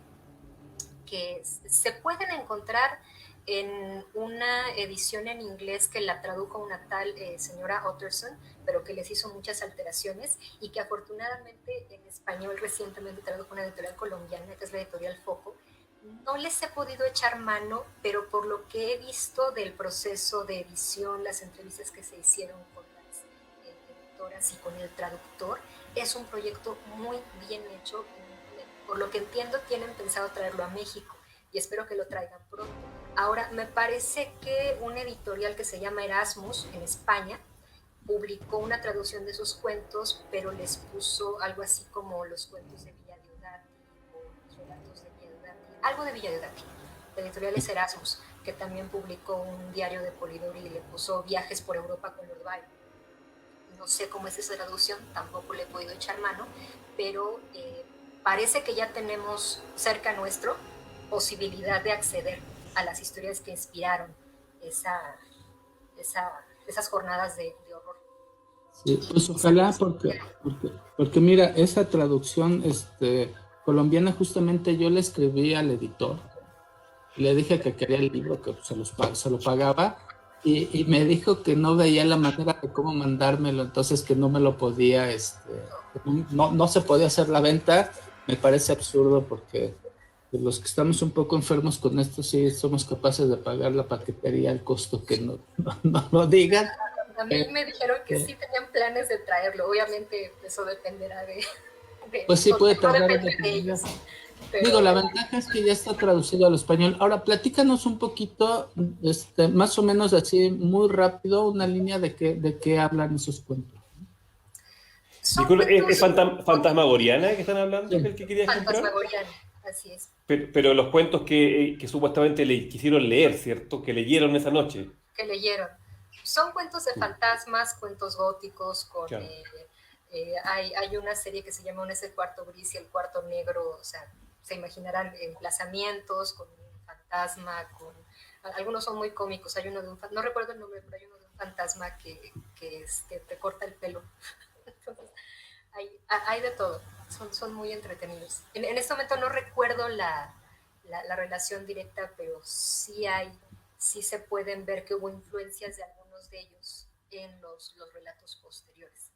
que se pueden encontrar en una edición en inglés que la tradujo una tal señora Utterson, pero que les hizo muchas alteraciones y que afortunadamente en español recientemente tradujo una editorial colombiana, que es la editorial Foco. No les he podido echar mano, pero por lo que he visto del proceso de edición, las entrevistas que se hicieron con las editoras y con el traductor, es un proyecto muy bien hecho. Por lo que entiendo, tienen pensado traerlo a México y espero que lo traigan pronto. Ahora, me parece que una editorial que se llama Erasmus en España publicó una traducción de sus cuentos, pero les puso algo así como los cuentos de Villa Diodati o los relatos de Villa Diodati, algo de Villa Diodati. La editorial es Erasmus, que también publicó un diario de Polidori y le puso Viajes por Europa con Lord Byron. No sé cómo es esa traducción, tampoco le he podido echar mano, pero parece que ya tenemos cerca nuestro posibilidad de acceder a las historias que inspiraron esas jornadas de horror. Sí, pues ojalá, porque mira, esa traducción colombiana, justamente yo le escribí al editor, le dije que quería el libro, que se lo pagaba, y me dijo que no veía la manera de cómo mandármelo, entonces que no me lo podía, no se podía hacer la venta. Me parece absurdo porque los que estamos un poco enfermos con esto sí somos capaces de pagar la paquetería al costo que no lo digan. A mí me dijeron que sí tenían planes de traerlo, obviamente eso dependerá de pues sí puede tardar de ellos. Pero, digo, la ventaja es que ya está traducido al español. Ahora, platícanos un poquito, más o menos así, muy rápido, una línea de qué hablan esos cuentos. Disculpe, ¿es Fantasmagoriana que están hablando? Sí. ¿El que querías comprar? Fantasmagoriana, así es. Pero los cuentos que supuestamente le quisieron leer, ¿cierto? Que leyeron esa noche. Que leyeron. Son cuentos de fantasmas, cuentos góticos, con... Claro. Hay una serie que se llama Un es el cuarto gris y el cuarto negro, o sea, se imaginarán emplazamientos con un fantasma, algunos son muy cómicos, hay uno de no recuerdo el nombre, pero hay uno de un fantasma que te corta el pelo. Entonces, hay de todo, son muy entretenidos. En este momento no recuerdo la relación directa, pero sí se pueden ver que hubo influencias de algunos de ellos en los relatos posteriores.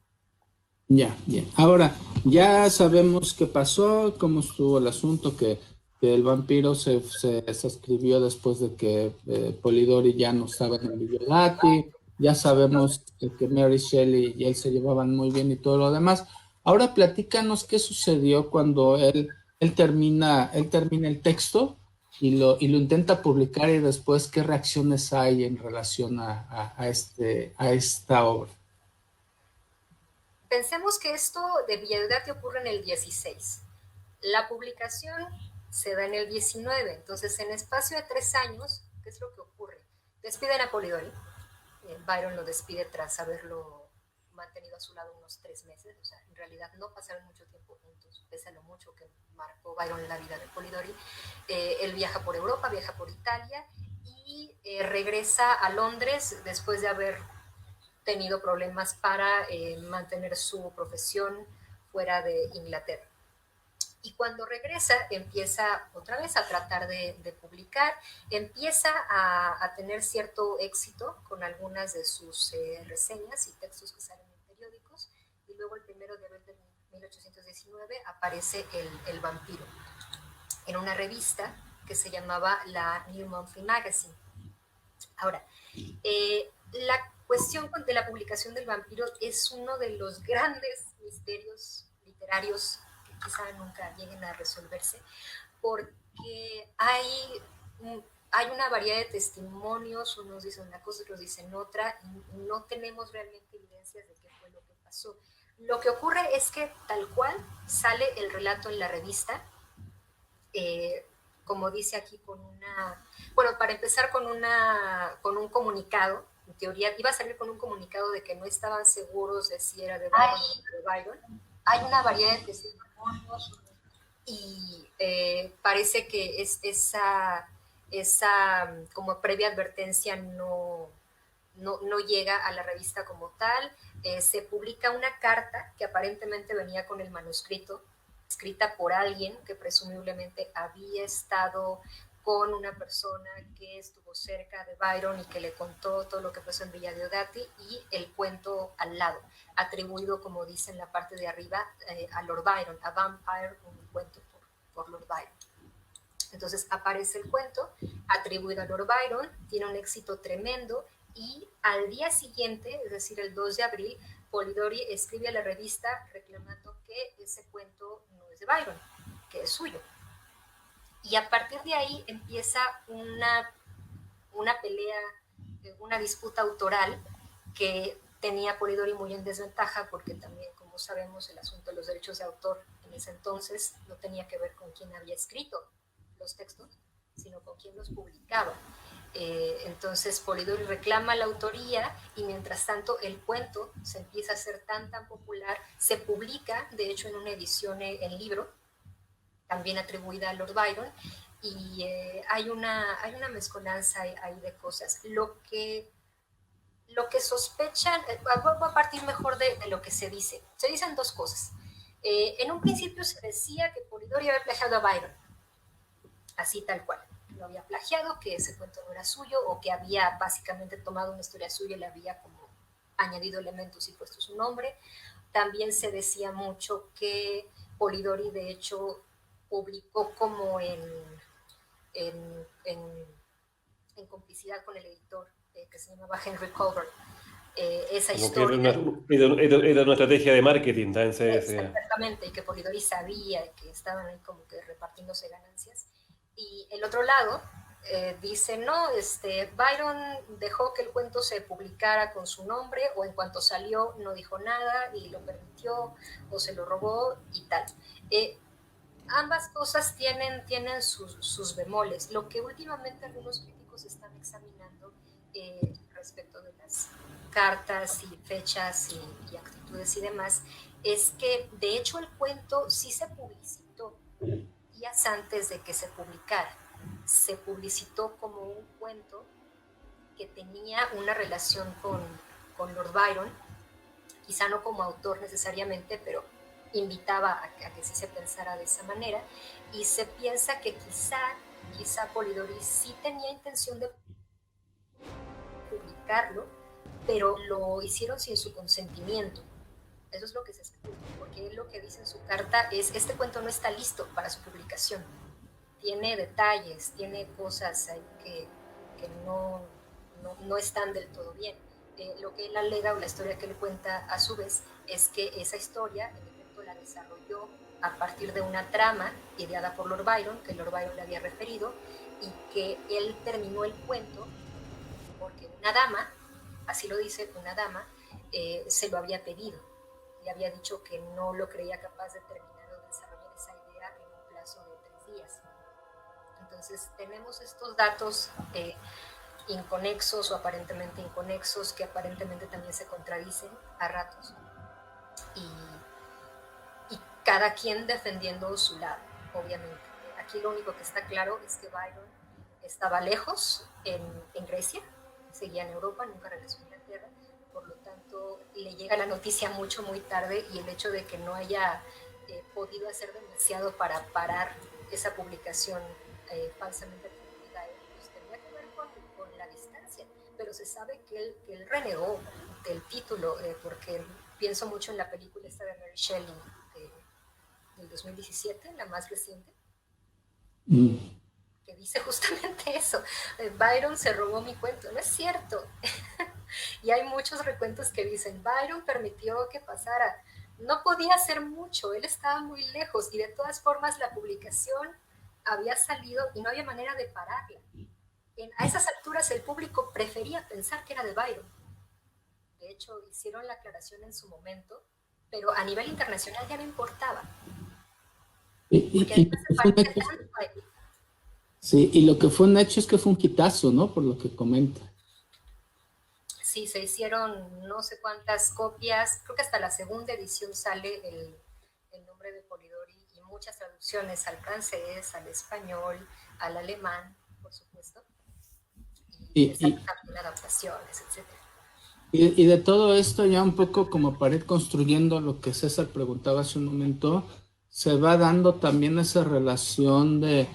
Ya. Ahora, ya sabemos qué pasó, cómo estuvo el asunto, que el vampiro se escribió después de que Polidori ya no estaba en Villa Diodati. Ya sabemos que Mary Shelley y él se llevaban muy bien y todo lo demás. Ahora platícanos qué sucedió cuando él termina el texto y lo intenta publicar, y después qué reacciones hay en relación a esta obra. Pensemos que esto de Villa Diodati ocurre en el 16. La publicación se da en el 19. Entonces, en espacio de 3 años, ¿qué es lo que ocurre? Despiden a Polidori. Byron lo despide tras haberlo mantenido a su lado unos 3 meses. O sea, en realidad no pasaron mucho tiempo juntos, pese a lo mucho que marcó Byron en la vida de Polidori. Él viaja por Europa, viaja por Italia y regresa a Londres después de haber tenido problemas para mantener su profesión fuera de Inglaterra. Y cuando regresa, empieza otra vez a tratar de publicar, empieza a tener cierto éxito con algunas de sus reseñas y textos que salen en periódicos, y luego el 1 de abril de 1819 aparece el vampiro en una revista que se llamaba la New Monthly Magazine. Ahora, la cuestión de la publicación del vampiro es uno de los grandes misterios literarios que quizá nunca lleguen a resolverse, porque hay una variedad de testimonios, unos dicen una cosa, otros dicen otra, y no tenemos realmente evidencias de qué fue lo que pasó. Lo que ocurre es que tal cual sale el relato en la revista, como dice aquí, para empezar con un comunicado. En teoría iba a salir con un comunicado de que no estaban seguros de si era de Byron o de Byron. Hay una variedad de testimonios, y parece que esa como previa advertencia no llega a la revista como tal. Se publica una carta que aparentemente venía con el manuscrito, escrita por alguien que presumiblemente había estado con una persona que estuvo cerca de Byron y que le contó todo lo que pasó en Villa Diodati, y el cuento al lado, atribuido, como dice en la parte de arriba, a Lord Byron, a Vampire, un cuento por Lord Byron. Entonces aparece el cuento, atribuido a Lord Byron, tiene un éxito tremendo, y al día siguiente, es decir, el 2 de abril, Polidori escribe a la revista reclamando que ese cuento no es de Byron, que es suyo. Y a partir de ahí empieza una pelea, una disputa autoral que tenía Polidori muy en desventaja, porque también, como sabemos, el asunto de los derechos de autor en ese entonces no tenía que ver con quién había escrito los textos, sino con quién los publicaba. Entonces Polidori reclama la autoría, y mientras tanto el cuento se empieza a hacer tan popular, se publica, de hecho, en una edición en libro, también atribuida a Lord Byron, y hay una mezcolanza ahí de cosas. Lo que sospechan, voy a partir mejor de lo que se dice. Se dicen dos cosas. En un principio se decía que Polidori había plagiado a Byron, así tal cual. Lo había plagiado, que ese cuento no era suyo, o que había básicamente tomado una historia suya y le había como añadido elementos y puesto su nombre. También se decía mucho que Polidori, de hecho, publicó como en complicidad con el editor, que se llamaba Henry Colburn, esa Como que historia. era una estrategia de marketing, también se decía. Exactamente, y que Polidori sabía que estaban ahí como que repartiéndose ganancias. Y el otro lado dice, no, Byron dejó que el cuento se publicara con su nombre, o en cuanto salió no dijo nada y lo permitió, o se lo robó y tal. Ambas cosas tienen sus bemoles. Lo que últimamente algunos críticos están examinando respecto de las cartas y fechas y actitudes y demás, es que de hecho el cuento sí se publicitó días antes de que se publicara. Se publicitó como un cuento que tenía una relación con Lord Byron, quizá no como autor necesariamente, pero invitaba a que sí se pensara de esa manera, y se piensa que quizá Polidori sí tenía intención de publicarlo, pero lo hicieron sin su consentimiento. Eso es lo que se especula, porque él lo que dice en su carta es: este cuento no está listo para su publicación, tiene detalles, tiene cosas ahí que no están del todo bien. Lo que él alega, o la historia que él cuenta a su vez, es que esa historia, en efecto, la desarrolló a partir de una trama ideada por Lord Byron, que Lord Byron le había referido, y que él terminó el cuento porque una dama, así lo dice, una dama, se lo había pedido. Le había dicho que no lo creía capaz de terminar o de desarrollar esa idea en un plazo de 3 días. Entonces tenemos estos datos inconexos o aparentemente inconexos, que aparentemente también se contradicen a ratos, y cada quien defendiendo su lado, obviamente. Aquí lo único que está claro es que Byron estaba lejos en Grecia, seguía en Europa, nunca regresó a Inglaterra, por lo tanto le llega la noticia muy tarde, y el hecho de que no haya podido hacer demasiado para parar esa publicación falsamente atribuida a él, pues tenía que ver con la distancia. Pero se sabe que él renegó del título, porque pienso mucho en la película esta de Mary Shelley del 2017, la más reciente, que dice justamente eso: Byron se robó mi cuento. No es cierto. Y hay muchos recuentos que dicen: Byron permitió que pasara, no podía hacer mucho, él estaba muy lejos, y de todas formas la publicación había salido y no había manera de pararla. A esas alturas el público prefería pensar que era de Byron. De hecho, hicieron la aclaración en su momento, pero a nivel internacional ya no importaba. Sí, y lo que fue un hecho es que fue un hitazo, ¿no? Por lo que comenta. Sí, se hicieron no sé cuántas copias, creo que hasta la segunda edición sale el nombre de Polidori, y muchas traducciones al francés, al español, al alemán, por supuesto, y también adaptaciones, etcétera. Y de todo esto, ya un poco como para ir construyendo lo que César preguntaba hace un momento, se va dando también esa relación de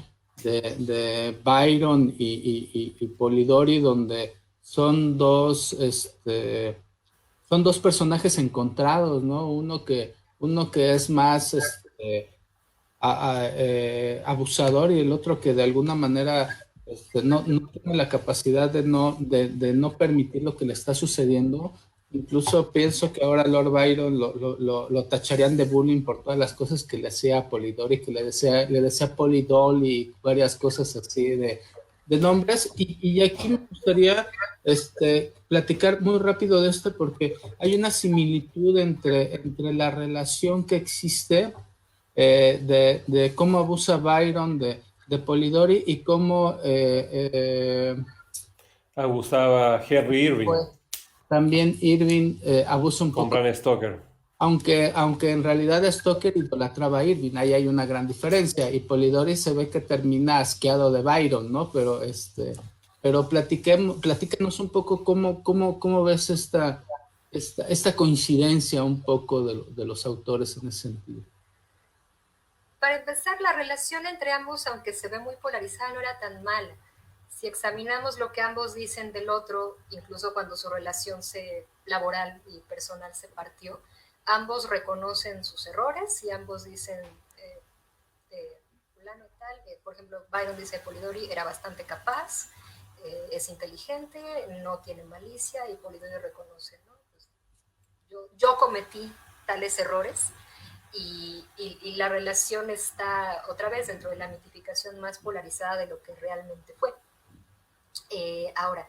Byron y Polidori, donde son dos, son dos personajes encontrados, ¿no? Uno que es más abusador, y el otro que de alguna manera no tiene la capacidad de no permitir lo que le está sucediendo. Incluso pienso que ahora Lord Byron lo tacharían de bullying por todas las cosas que le hacía a Polidori, que le decía Polidol y varias cosas así de nombres. Y aquí me gustaría platicar muy rápido de esto, porque hay una similitud entre la relación que existe de cómo abusa Byron de Polidori y cómo abusaba Henry Irving. pues, también Irving abusa un con poco. Bram Stoker. Aunque en realidad Stoker idolatraba a Irving, ahí hay una gran diferencia, y Polidori se ve que termina asqueado de Byron, ¿no? Pero platícanos un poco cómo ves esta coincidencia un poco de los autores en ese sentido. Para empezar, la relación entre ambos, aunque se ve muy polarizada, no era tan mala. Si examinamos lo que ambos dicen del otro, incluso cuando su relación laboral y personal se partió, ambos reconocen sus errores y ambos dicen, fulano y tal, por ejemplo, Byron dice de Polidori, era bastante capaz, es inteligente, no tiene malicia, y Polidori reconoce, ¿no? Pues, yo cometí tales errores. Y la relación está otra vez dentro de la mitificación más polarizada de lo que realmente fue. Ahora,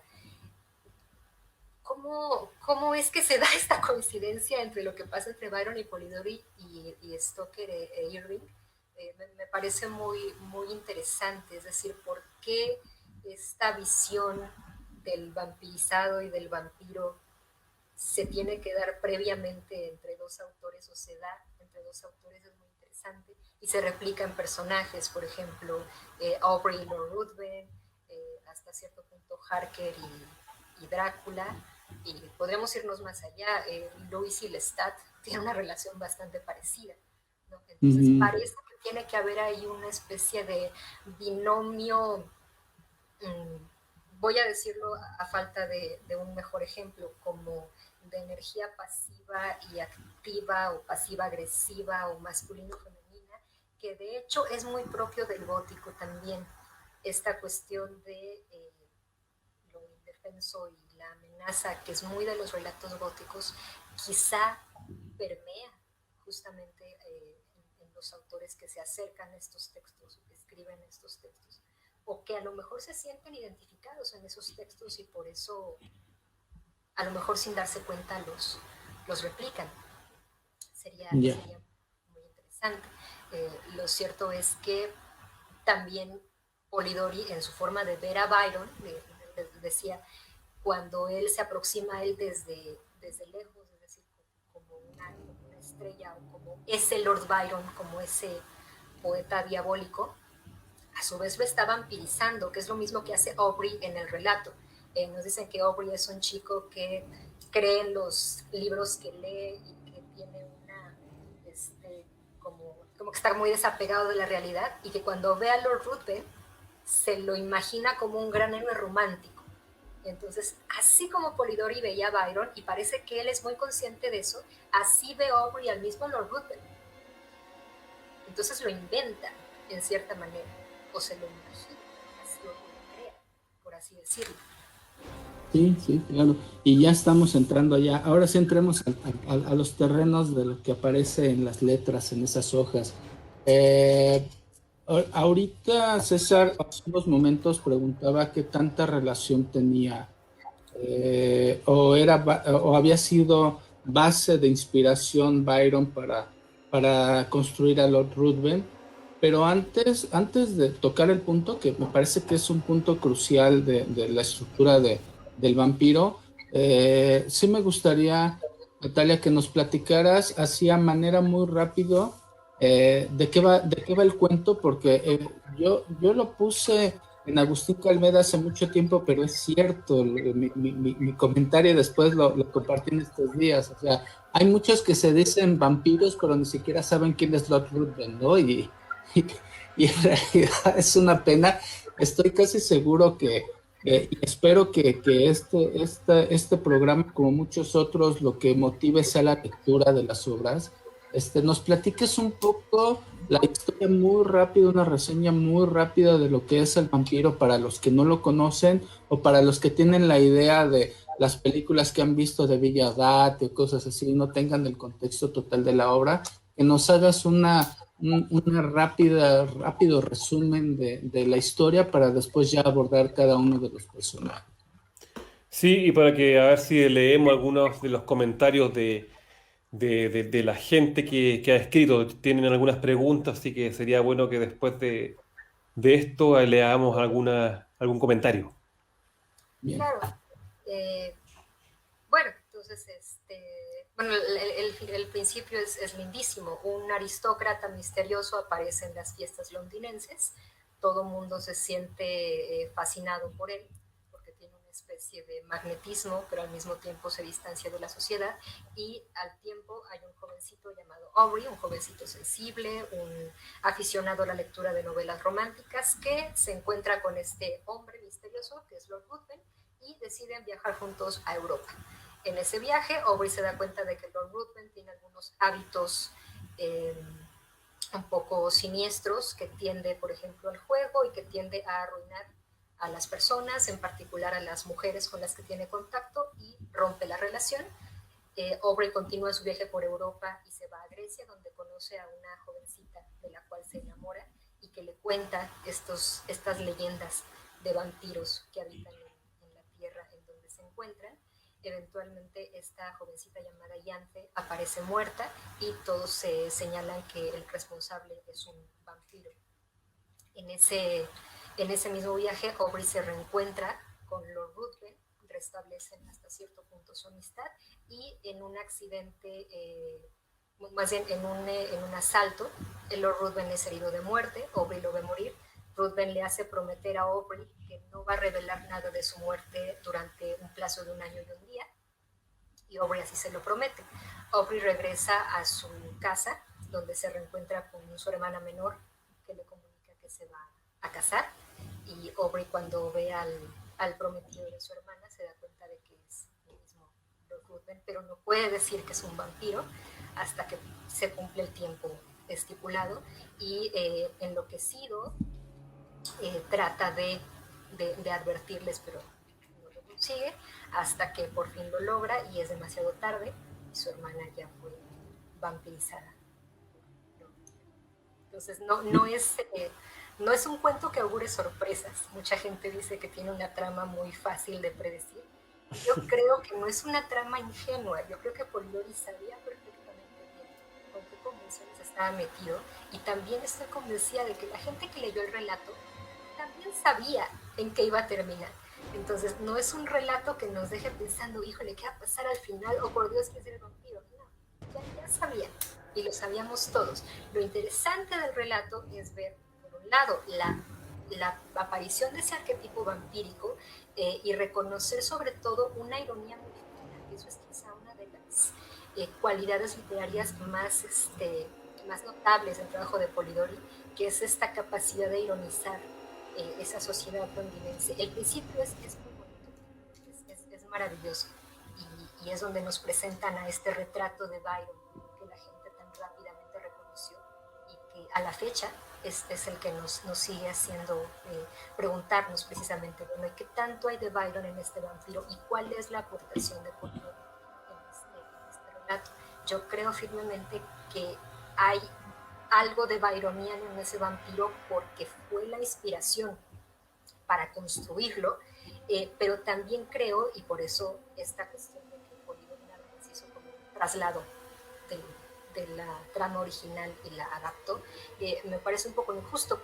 ¿cómo es que se da esta coincidencia entre lo que pasa entre Byron y Polidori y Stoker e Irving? Me parece muy, muy interesante, es decir, ¿por qué esta visión del vampirizado y del vampiro se tiene que dar previamente entre dos autores, o se da entre dos autores? Es muy interesante, y se replica en personajes, por ejemplo, Aubrey y Lord Ruthven, hasta cierto punto Harker y Drácula, y podremos irnos más allá. Louis y Lestat tienen una relación bastante parecida, ¿no? Entonces parece que tiene que haber ahí una especie de binomio, voy a decirlo a falta de un mejor ejemplo, como de energía pasiva y activa, o pasiva-agresiva, o masculino-femenina, que de hecho es muy propio del gótico también, esta cuestión de lo indefenso y la amenaza, que es muy de los relatos góticos, quizá permea justamente en los autores que se acercan a estos textos, que escriben estos textos, o que a lo mejor se sienten identificados en esos textos y por eso, a lo mejor sin darse cuenta, los replican. Sería muy interesante. Lo cierto es que también Polidori, en su forma de ver a Byron, decía, cuando él se aproxima a él desde lejos, es decir, como una estrella, o como ese Lord Byron, como ese poeta diabólico, a su vez lo está vampirizando, que es lo mismo que hace Aubrey en el relato. Nos dicen que Aubrey es un chico que cree en los libros que lee y que tiene como que está muy desapegado de la realidad, y que cuando ve a Lord Ruthven se lo imagina como un gran héroe romántico. Entonces, así como Polidori veía a Byron, y parece que él es muy consciente de eso, así ve Aubrey al mismo Lord Ruthven. Entonces lo inventa en cierta manera, o se lo imagina, así lo crea, por así decirlo. Sí, claro. Y ya estamos entrando allá. Ahora sí entremos a los terrenos de lo que aparece en las letras, en esas hojas. Ahorita César, hace unos momentos preguntaba qué tanta relación tenía, o había sido base de inspiración Byron para construir a Lord Ruthven. Pero antes de tocar el punto, que me parece que es un punto crucial de la estructura del vampiro, sí me gustaría, Natalia, que nos platicaras así a manera muy rápido de qué va el cuento, porque yo lo puse en Agustín Calmeda hace mucho tiempo, pero es cierto, mi comentario después lo compartí en estos días. O sea, hay muchos que se dicen vampiros, pero ni siquiera saben quién es Lord Ruthven, ¿no? Y, y en realidad es una pena. Estoy casi seguro y espero que este programa, como muchos otros, lo que motive sea la lectura de las obras. Nos platiques un poco la historia muy rápida, una reseña muy rápida de lo que es el vampiro para los que no lo conocen o para los que tienen la idea de las películas que han visto de Villa Date o cosas así y no tengan el contexto total de la obra, que nos hagas una rápido resumen de la historia para después ya abordar cada uno de los personajes. Sí, y para que a ver si leemos algunos de los comentarios de la gente que ha escrito. Tienen algunas preguntas, así que sería bueno que después de esto leamos algún comentario. Bien. Claro. Eh, bueno, entonces, bueno, el principio es lindísimo. Un aristócrata misterioso aparece en las fiestas londinenses. Todo mundo se siente fascinado por él, porque tiene una especie de magnetismo, pero al mismo tiempo se distancia de la sociedad. Y al tiempo hay un jovencito llamado Aubrey, un jovencito sensible, un aficionado a la lectura de novelas románticas, que se encuentra con este hombre misterioso, que es Lord Ruthven, y deciden viajar juntos a Europa. En ese viaje, Aubrey se da cuenta de que Lord Ruthven tiene algunos hábitos eh, un poco siniestros, que tiende, por ejemplo, al juego y que tiende a arruinar a las personas, en particular a las mujeres con las que tiene contacto, y rompe la relación. Aubrey continúa su viaje por Europa y se va a Grecia, donde conoce a una jovencita de la cual se enamora y que le cuenta estas leyendas de vampiros que habitan en la tierra en donde se encuentran. Eventualmente esta jovencita llamada Yanthe aparece muerta y todos se señalan que el responsable es un vampiro. En ese mismo viaje, Aubrey se reencuentra con Lord Ruthven, restablecen hasta cierto punto su amistad, y en un accidente, más bien en un asalto, el Lord Ruthven es herido de muerte, Aubrey lo ve morir. Ruthven le hace prometer a Aubrey que no va a revelar nada de su muerte durante un plazo de 1 año y 1 día, y Aubrey así se lo promete. Aubrey regresa a su casa, donde se reencuentra con su hermana menor, que le comunica que se va a casar, y Aubrey, cuando ve al prometido de su hermana, se da cuenta de que es el mismo Lord Ruthven, pero no puede decir que es un vampiro hasta que se cumple el tiempo estipulado, y enloquecido trata de advertirles, pero no lo consigue, hasta que por fin lo logra y es demasiado tarde y su hermana ya fue vampirizada. Entonces no es un cuento que augure sorpresas. Mucha gente dice que tiene una trama muy fácil de predecir. Yo creo que no es una trama ingenua. Yo creo que Polidori sabía perfectamente bien con qué convenciones estaba metido, y también estoy convencida de que la gente que leyó el relato también sabía en qué iba a terminar. Entonces no es un relato que nos deje pensando, híjole, ¿qué va a pasar al final? O por Dios, ¿qué es el vampiro? No, ya sabían, y lo sabíamos todos. Lo interesante del relato es ver, por un lado, la aparición de ese arquetipo vampírico, y reconocer sobre todo una ironía muy fina, que eso es quizá una de las cualidades literarias más notables del trabajo de Polidori, que es esta capacidad de ironizar esa sociedad londinense. El principio es muy bonito, es maravilloso, y es donde nos presentan a este retrato de Byron que la gente tan rápidamente reconoció, y que a la fecha es el que nos sigue haciendo preguntarnos precisamente, bueno, ¿qué tanto hay de Byron en este vampiro y cuál es la aportación de Polidori en este relato? Yo creo firmemente que hay algo de byroniano en ese vampiro porque fue la inspiración para construirlo, pero también creo, y por eso esta cuestión de que Polidori se hizo como un traslado de la trama original y la adaptó, me parece un poco injusto,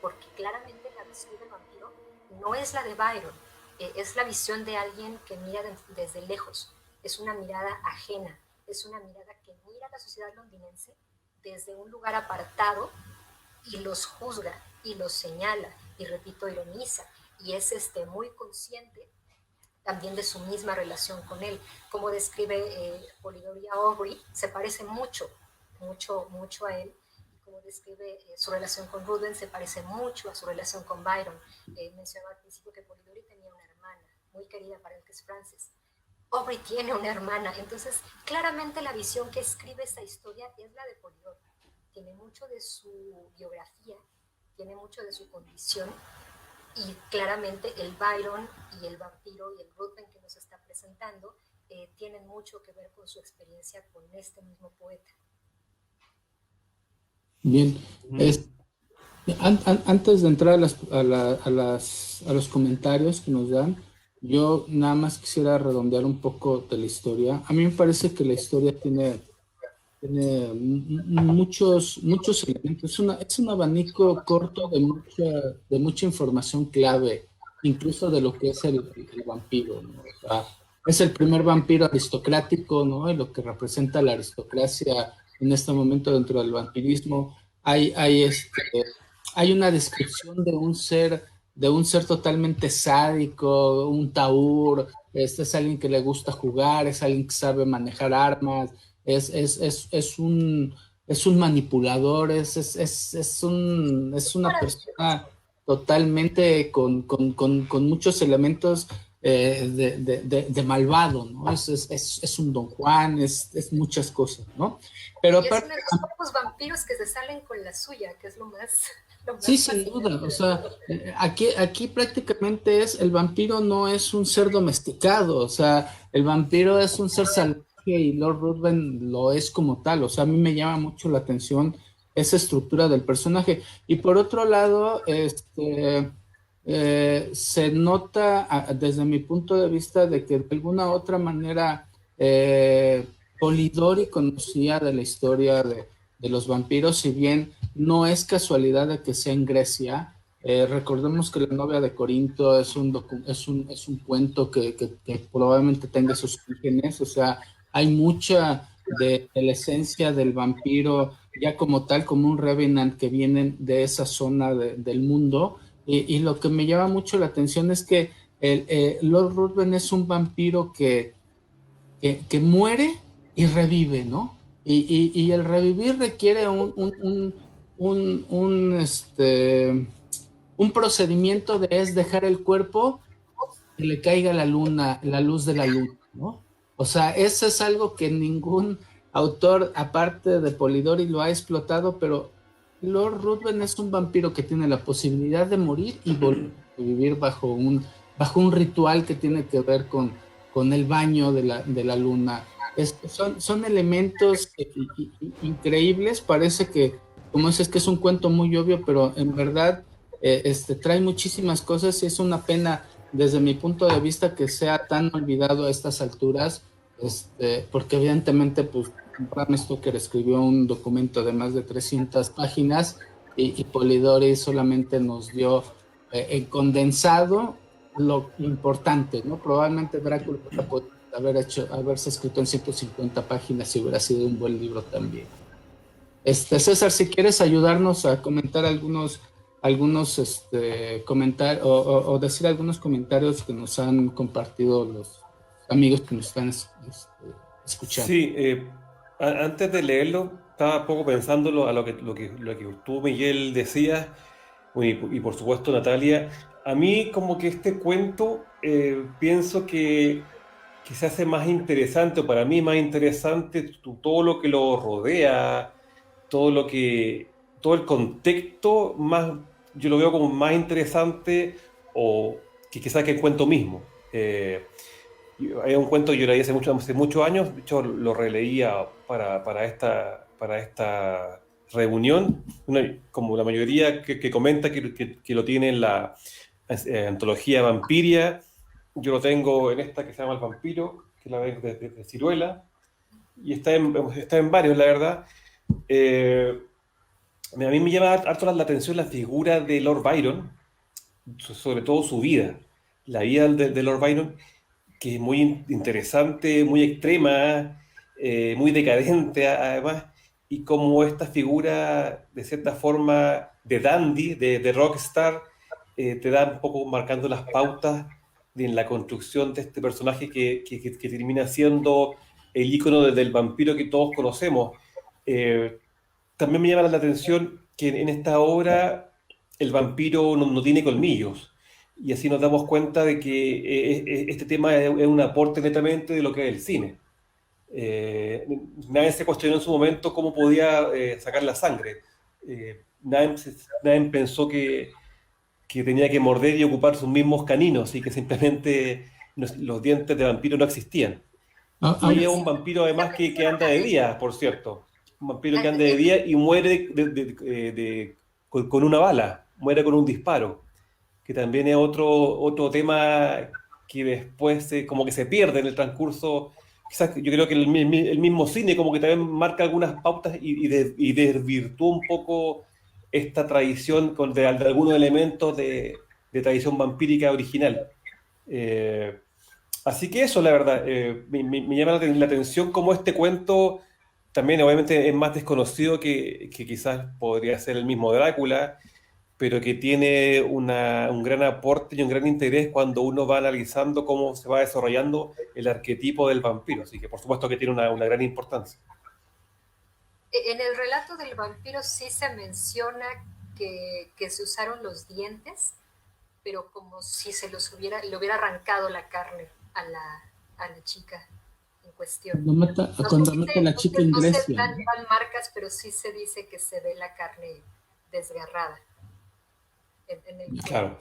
porque claramente la visión del vampiro no es la de Byron, es la visión de alguien que mira desde lejos, es una mirada ajena, es una mirada que mira a la sociedad londinense desde un lugar apartado y los juzga y los señala y, repito, ironiza, y es muy consciente también de su misma relación con él. Como describe Polidori a Aubrey, se parece mucho, mucho a él. Como describe su relación con Ruthven, se parece mucho a su relación con Byron. Mencionaba al principio que Polidori tenía una hermana muy querida para él, que es Frances. Aubrey tiene una hermana, entonces claramente la visión que escribe esta historia es la de Polidori. Tiene mucho de su biografía, tiene mucho de su condición, y claramente el Byron y el vampiro y el Ruthven que nos está presentando tienen mucho que ver con su experiencia con este mismo poeta. Bien, antes de entrar a los comentarios que nos dan, yo nada más quisiera redondear un poco de la historia. A mí me parece que la historia tiene muchos elementos. Es un abanico corto de mucha información clave, incluso de lo que es el vampiro, ¿no? O sea, es el primer vampiro aristocrático, ¿no? Y lo que representa la aristocracia en este momento dentro del vampirismo. Hay una descripción de un ser totalmente sádico, un taur. Es alguien que le gusta jugar, es alguien que sabe manejar armas, es un manipulador, es una persona totalmente con muchos elementos de malvado, ¿no? Es un Don Juan, es muchas cosas, ¿no? Pero y aparte, es uno de los pocos vampiros que se salen con la suya, que es lo más sí, sin duda. O sea, aquí prácticamente el vampiro no es un ser domesticado, o sea, el vampiro es un ser salvaje y Lord Ruthven lo es como tal. O sea, a mí me llama mucho la atención esa estructura del personaje. Y por otro lado, se nota desde mi punto de vista de que de alguna otra manera Polidori conocía de la historia de los vampiros, si bien no es casualidad de que sea en Grecia. Recordemos que la novia de Corinto es un cuento que probablemente tenga sus orígenes. O sea, hay mucha de la esencia del vampiro ya como tal, como un Revenant que vienen de esa zona del mundo. Y lo que me llama mucho la atención es que Lord Ruthven es un vampiro que muere y revive, ¿no? Y el revivir requiere un procedimiento es dejar el cuerpo que le caiga la luna, la luz de la luna, ¿no? O sea, eso es algo que ningún autor, aparte de Polidori, lo ha explotado, pero Lord Ruthven es un vampiro que tiene la posibilidad de morir y volver a vivir bajo un ritual que tiene que ver con el baño de la luna. Son elementos increíbles. Parece que, como dices, que es un cuento muy obvio, pero en verdad trae muchísimas cosas y es una pena desde mi punto de vista que sea tan olvidado a estas alturas, porque evidentemente pues Bram Stoker escribió un documento de más de 300 páginas y Polidori solamente nos dio en condensado lo importante, ¿no? Probablemente Drácula podría haberse escrito en 150 páginas y hubiera sido un buen libro también. César, si quieres ayudarnos a comentar algunos comentarios o decir algunos comentarios que nos han compartido los amigos que nos están escuchando. Sí, antes de leerlo, estaba poco pensándolo a lo que tú, Miguel, decías, y por supuesto Natalia. A mí como que este cuento pienso que se hace más interesante, o para mí más interesante, todo lo que lo rodea, todo el contexto, más, yo lo veo como más interesante o que quizás que el cuento mismo. Hay un cuento que yo leí hace muchos años, de hecho lo releía para esta reunión, como la mayoría que comenta que lo tiene en la antología Vampiria. Yo lo tengo en esta que se llama El Vampiro, que la ven de Ciruela, y está en varios, la verdad. A mí me llama harto la atención la figura de Lord Byron, sobre todo su vida, la vida de Lord Byron, que es muy interesante, muy extrema, muy decadente además, y cómo esta figura, de cierta forma, de dandy, de rockstar, te da un poco marcando las pautas en la construcción de este personaje que termina siendo el ícono del vampiro que todos conocemos. Eh, También me llama la atención que en esta obra el vampiro no tiene colmillos, y así nos damos cuenta de que este tema es un aporte netamente de lo que es el cine. Nadie se cuestionó en su momento cómo podía sacar la sangre. Nadie pensó que tenía que morder y ocupar sus mismos caninos y que simplemente los dientes de vampiro no existían. Y es un vampiro además que anda de día, por cierto. Un vampiro que anda de día y muere con una bala, muere con un disparo, que también es otro tema que después como que se pierde en el transcurso. Quizás yo creo que el mismo cine como que también marca algunas pautas y desvirtúa un poco esta tradición de algunos elementos de tradición vampírica original. Eh, Así que eso, la verdad, me llama la atención cómo este cuento también obviamente es más desconocido que quizás podría ser el mismo Drácula, pero que tiene un gran aporte y un gran interés cuando uno va analizando cómo se va desarrollando el arquetipo del vampiro. Así que por supuesto que tiene una gran importancia. En el relato del vampiro sí se menciona que se usaron los dientes, pero como si le hubiera arrancado la carne a la chica en cuestión. Cuando mete la chica en Grecia. No se dan marcas, pero sí se dice que se ve la carne desgarrada. En el Claro.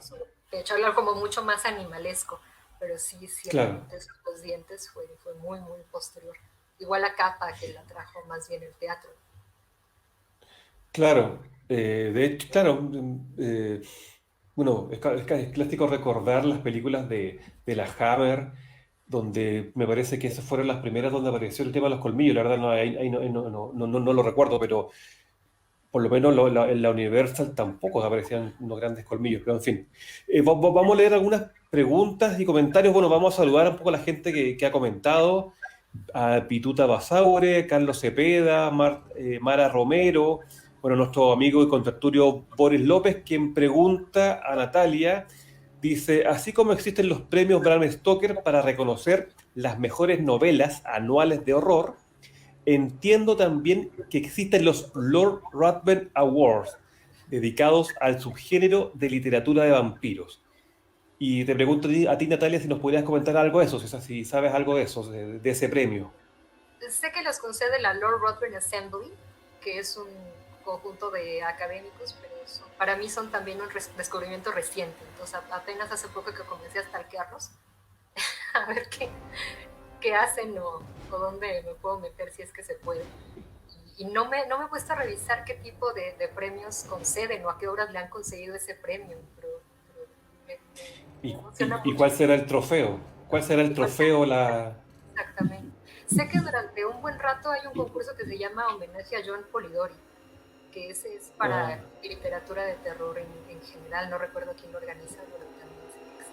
De hecho, algo como mucho más animalesco, pero sí, Claro. los dientes fue muy, muy posterior. Igual la capa que la trajo más bien el teatro. Claro, de hecho, claro, bueno, es clásico recordar las películas de la Hammer, donde me parece que esas fueron las primeras donde apareció el tema de los colmillos. La verdad, no, ahí no lo recuerdo, pero por lo menos en la Universal tampoco aparecían unos grandes colmillos, pero en fin. Vamos a leer algunas preguntas y comentarios. Bueno, vamos a saludar un poco a la gente que ha comentado: a Pituta Basaure, Carlos Cepeda, Mara Romero, bueno, nuestro amigo y contracturio Boris López, quien pregunta a Natalia, dice: así como existen los premios Bram Stoker para reconocer las mejores novelas anuales de horror, entiendo también que existen los Lord Ruthven Awards, dedicados al subgénero de literatura de vampiros. Y te pregunto a ti, Natalia, si nos podrías comentar algo de eso, si sabes algo de eso, de ese premio. Sé que los concede la Lord Ruthven Assembly, que es un conjunto de académicos, pero para mí son también un descubrimiento reciente. Entonces, apenas hace poco que comencé a stalkearlos, a ver qué hacen o dónde me puedo meter si es que se puede. Y no me he puesto a revisar qué tipo de premios conceden o a qué horas le han conseguido ese premio, pero ¿Y cuál será el trofeo? ¿Cuál será el trofeo? Exactamente. Sé que durante un buen rato hay un concurso que se llama Homenaje a John Polidori, que ese es para literatura de terror en general. No recuerdo quién lo organiza, pero también existe.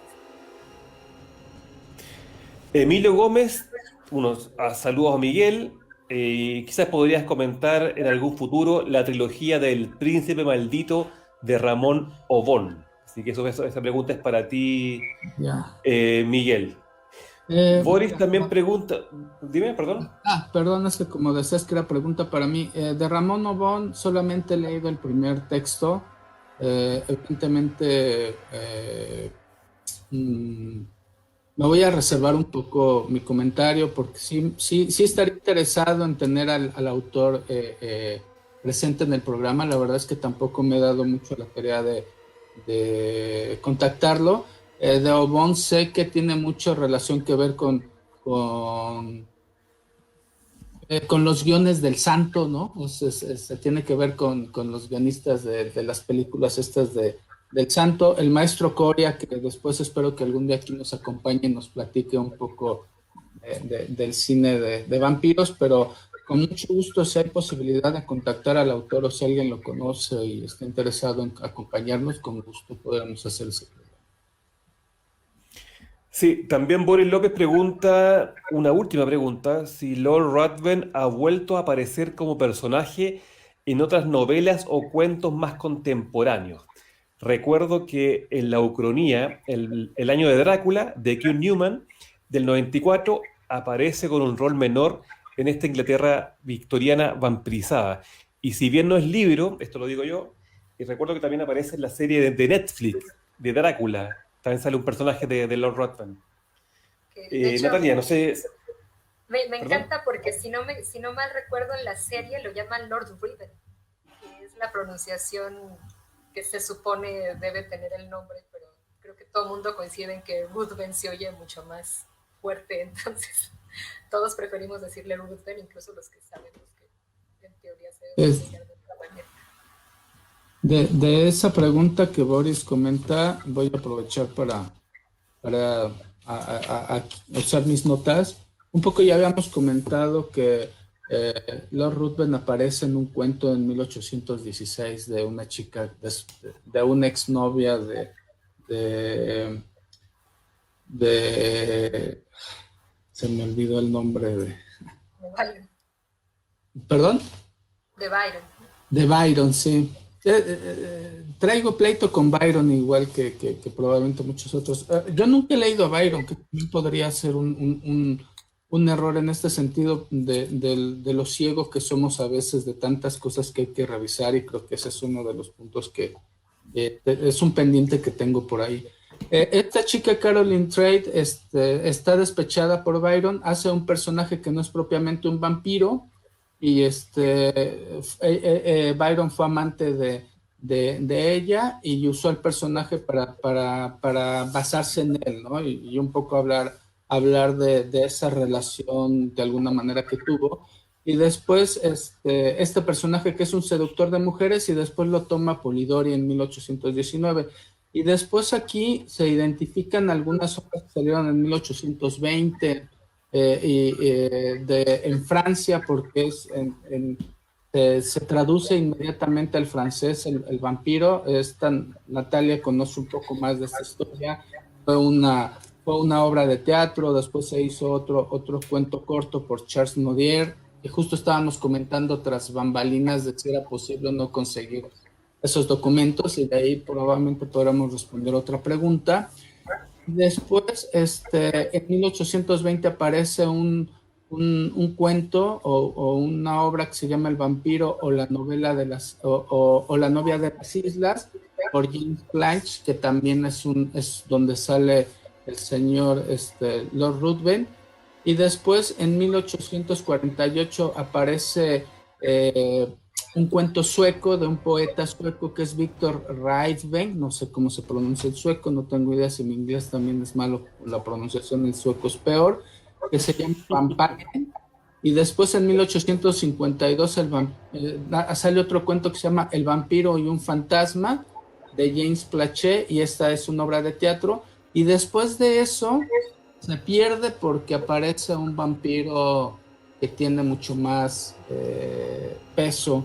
Emilio Gómez, unos saludos a Miguel. Quizás podrías comentar en algún futuro la trilogía del Príncipe Maldito de Ramón Obón. Así que esa pregunta es para ti, Miguel. Boris también pregunta, dime, perdón. Perdón, es que como decías que era pregunta para mí, de Ramón Obón solamente he leído el primer texto. Evidentemente me voy a reservar un poco mi comentario porque sí estaría interesado en tener al autor presente en el programa. La verdad es que tampoco me he dado mucho la tarea de contactarlo. De Obón sé que tiene mucha relación que ver con los guiones del Santo, ¿no? Se tiene que ver con los guionistas de las películas estas del Santo. El maestro Coria, que después espero que algún día aquí nos acompañe y nos platique un poco del cine de vampiros, pero con mucho gusto, si hay posibilidad de contactar al autor o si alguien lo conoce y está interesado en acompañarnos, con gusto podemos hacer ese programa. Sí, también Boris López pregunta, una última pregunta, si Lord Ruthven ha vuelto a aparecer como personaje en otras novelas o cuentos más contemporáneos. Recuerdo que en la Ucronía, el año de Drácula, de Q. Newman, del 94, aparece con un rol menor en esta Inglaterra victoriana vampirizada. Y si bien no es libro, esto lo digo yo, y recuerdo que también aparece en la serie de Netflix, de Drácula. También sale un personaje de Lord Ruthven. Que de hecho Natalia, no sé, me perdón. encanta porque si no mal recuerdo en la serie lo llaman Lord Riven, que es la pronunciación que se supone debe tener el nombre, pero creo que todo el mundo coincide en que Ruthven se oye mucho más fuerte, entonces todos preferimos decirle Ruthven, incluso los que sabemos que en teoría se debe Es, pronunciar de otra manera. de esa pregunta que Boris comenta, voy a aprovechar para usar mis notas. Un poco ya habíamos comentado que Lord Ruthven aparece en un cuento en 1816 de una chica, de una exnovia de, de, se me olvidó el nombre De Byron. ¿perdón? De Byron. De Byron, sí. Traigo pleito con Byron igual que probablemente muchos otros. Yo nunca he leído a Byron, que también podría ser un error en este sentido de lo ciegos que somos a veces de tantas cosas que hay que revisar y creo que ese es uno de los puntos que es un pendiente que tengo por ahí. Esta chica Caroline Trade está despechada por Byron, hace un personaje que no es propiamente un vampiro y Byron fue amante de ella y usó el personaje para basarse en él, ¿no? Y un poco hablar de esa relación de alguna manera que tuvo. Y después este personaje que es un seductor de mujeres y después lo toma Polidori en 1819. Y después aquí se identifican algunas obras que salieron en 1820 en Francia, porque se traduce inmediatamente al francés el vampiro. Natalia conoce un poco más de esta historia. Fue una obra de teatro, después se hizo otro cuento corto por Charles Nodier, y justo estábamos comentando tras bambalinas de si era posible o no conseguir esos documentos, y de ahí probablemente podamos responder otra pregunta. Después, en 1820 aparece un cuento o una obra que se llama El vampiro o la novela o la novia de las islas por James Blanche, que también es donde sale el señor Lord Ruthven. Y después, en 1848 aparece eh, un cuento sueco de un poeta sueco que es Víctor Raidven, no sé cómo se pronuncia el sueco, no tengo idea si mi inglés también es malo, la pronunciación del sueco es peor, que se llama Vampire. Y después en 1852 sale otro cuento que se llama El vampiro y un fantasma de James Plachet, y esta es una obra de teatro. Y después de eso se pierde porque aparece un vampiro que tiene mucho más peso,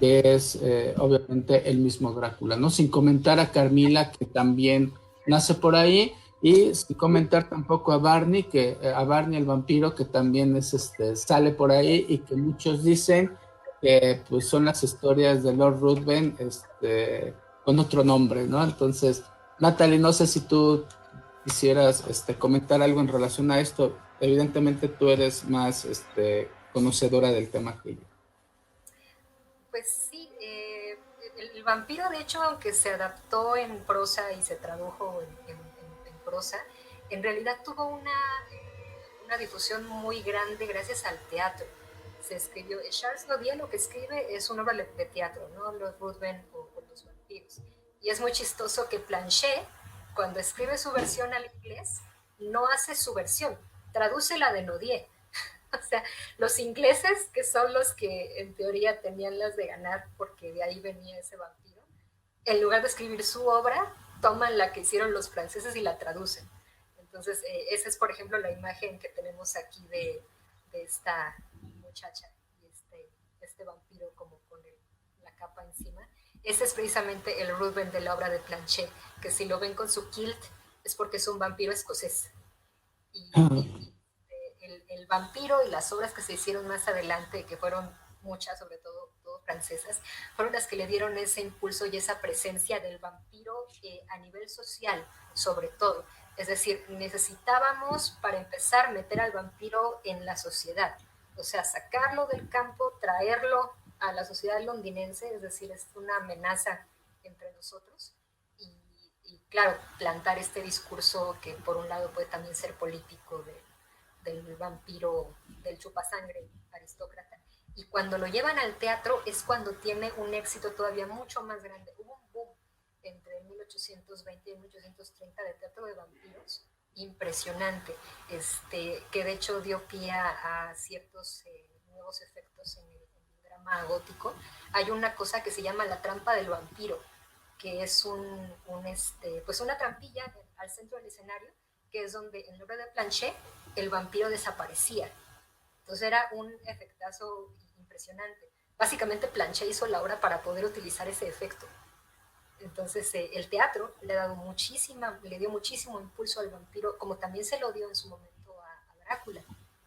que es obviamente el mismo Drácula, ¿no? Sin comentar a Carmila, que también nace por ahí, y sin comentar tampoco a Barney, a Barney el vampiro, que también sale por ahí, y que muchos dicen que pues son las historias de Lord Ruthven, con otro nombre, ¿no? Entonces, Natalie, no sé si tú quisieras comentar algo en relación a esto. Evidentemente tú eres más conocedora del tema que yo. Pues sí, el vampiro, de hecho, aunque se adaptó en prosa y se tradujo en prosa, en realidad tuvo una difusión muy grande gracias al teatro. Se escribió, Charles Nodier lo que escribe es una obra de teatro, ¿no? Los Ruthven o los vampiros. Y es muy chistoso que Planchet, cuando escribe su versión al inglés, no hace su versión, traduce la de Nodier. O sea, los ingleses, que son los que en teoría tenían las de ganar porque de ahí venía ese vampiro, en lugar de escribir su obra, toman la que hicieron los franceses y la traducen. Entonces, esa es, por ejemplo, la imagen que tenemos aquí de esta muchacha y este vampiro como con la capa encima. Ese es precisamente el Ruthven de la obra de Planchet, que si lo ven con su kilt es porque es un vampiro escocés. El vampiro y las obras que se hicieron más adelante, que fueron muchas, sobre todo francesas, fueron las que le dieron ese impulso y esa presencia del vampiro a nivel social, sobre todo. Es decir, necesitábamos, para empezar, meter al vampiro en la sociedad, o sea, sacarlo del campo, traerlo a la sociedad londinense, es decir, es una amenaza entre nosotros, y claro, plantar este discurso que por un lado puede también ser político del vampiro, del chupasangre aristócrata. Y cuando lo llevan al teatro es cuando tiene un éxito todavía mucho más grande. Hubo un boom entre 1820 y 1830 de teatro de vampiros impresionante, que de hecho dio pie a ciertos nuevos efectos en el drama gótico. Hay una cosa que se llama la trampa del vampiro, que es pues una trampilla al centro del escenario, que es donde en lugar de planché el vampiro desaparecía. Entonces era un efectazo impresionante. Básicamente Planché hizo la obra para poder utilizar ese efecto. Entonces el teatro le dio muchísimo impulso al vampiro, como también se lo dio en su momento a Drácula.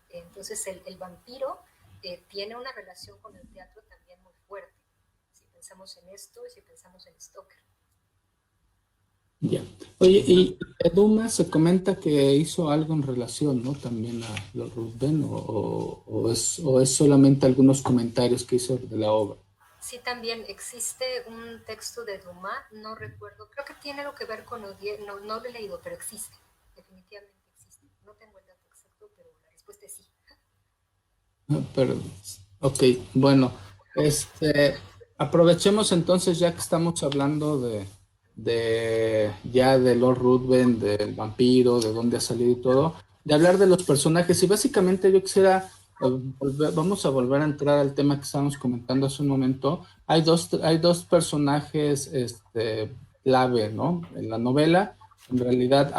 Entonces el vampiro tiene una relación con el teatro también muy fuerte, si pensamos en esto y si pensamos en Stoker. Ya. Oye, y Dumas se comenta que hizo algo en relación, ¿no? También a Lord Ruthven, o es solamente algunos comentarios que hizo de la obra. Sí, también existe un texto de Dumas, no recuerdo, creo que tiene algo que ver con Odier, no lo he leído, pero existe, definitivamente existe. No tengo el dato exacto, pero la respuesta es sí. Pero, ok, bueno, aprovechemos entonces, ya que estamos hablando ya de Lord Ruthven, del vampiro, de dónde ha salido y todo, de hablar de los personajes. Y básicamente yo quisiera, vamos a volver a entrar al tema que estábamos comentando hace un momento. Hay dos personajes clave, ¿no? En la novela, en realidad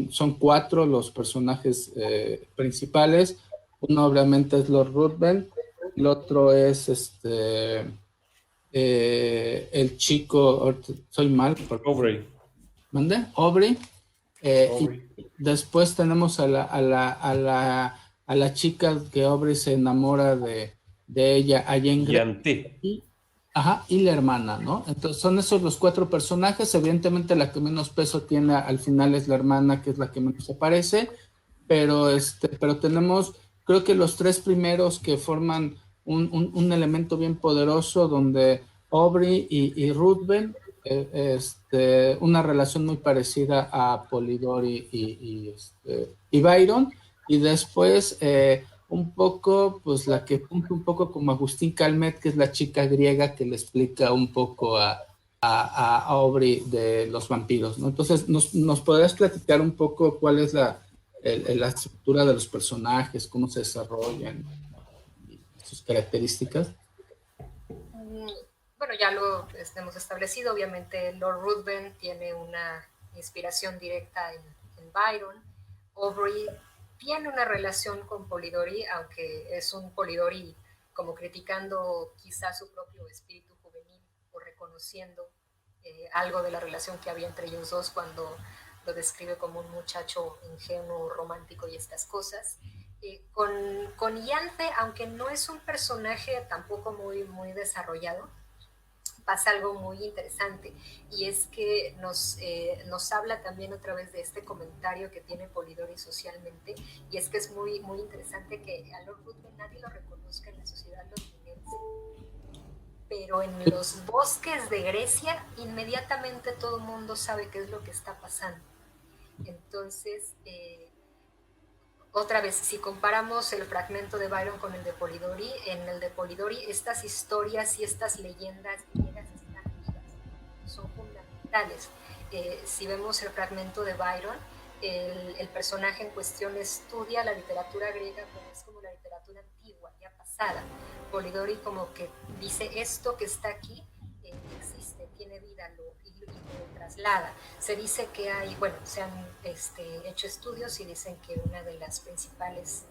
son 4 los personajes principales. Uno obviamente es Lord Ruthven, el otro es el chico, soy mal. Aubrey. ¿Mande? Aubrey. Aubrey. Y después tenemos a la chica que Aubrey se enamora de ella, a Jane Grey. Y la hermana, ¿no? Entonces son esos los 4 personajes. Evidentemente la que menos peso tiene al final es la hermana, que es la que menos aparece, pero tenemos, creo que los 3 primeros que forman un elemento bien poderoso, donde Aubrey y Ruthven, una relación muy parecida a Polidori y Byron, y después un poco, pues la que punta un poco como Agustín Calmet, que es la chica griega que le explica un poco a Aubrey de los vampiros, ¿no? Entonces, ¿nos podrías platicar un poco cuál es la estructura de los personajes, cómo se desarrollan, sus características? Bueno, ya lo hemos establecido. Obviamente Lord Ruthven tiene una inspiración directa en Byron. Aubrey tiene una relación con Polidori, aunque es un Polidori como criticando quizás su propio espíritu juvenil o reconociendo algo de la relación que había entre ellos dos cuando lo describe como un muchacho ingenuo, romántico y estas cosas. Con Ianthe, aunque no es un personaje tampoco muy desarrollado, pasa algo muy interesante, y es que nos habla también otra vez de este comentario que tiene Polidori socialmente, y es que es muy interesante que a Lord Ruthven nadie lo reconozca en la sociedad londinense, pero en los bosques de Grecia inmediatamente todo el mundo sabe qué es lo que está pasando. Entonces, otra vez, si comparamos el fragmento de Byron con el de Polidori, en el de Polidori estas historias y estas leyendas griegas están vivas, son fundamentales. Si vemos el fragmento de Byron, el personaje en cuestión estudia la literatura griega, pero es como la literatura antigua, ya pasada. Polidori como que dice, esto que está aquí existe, tiene vida, lo traslada. Se dice que se han hecho estudios y dicen que una de los principales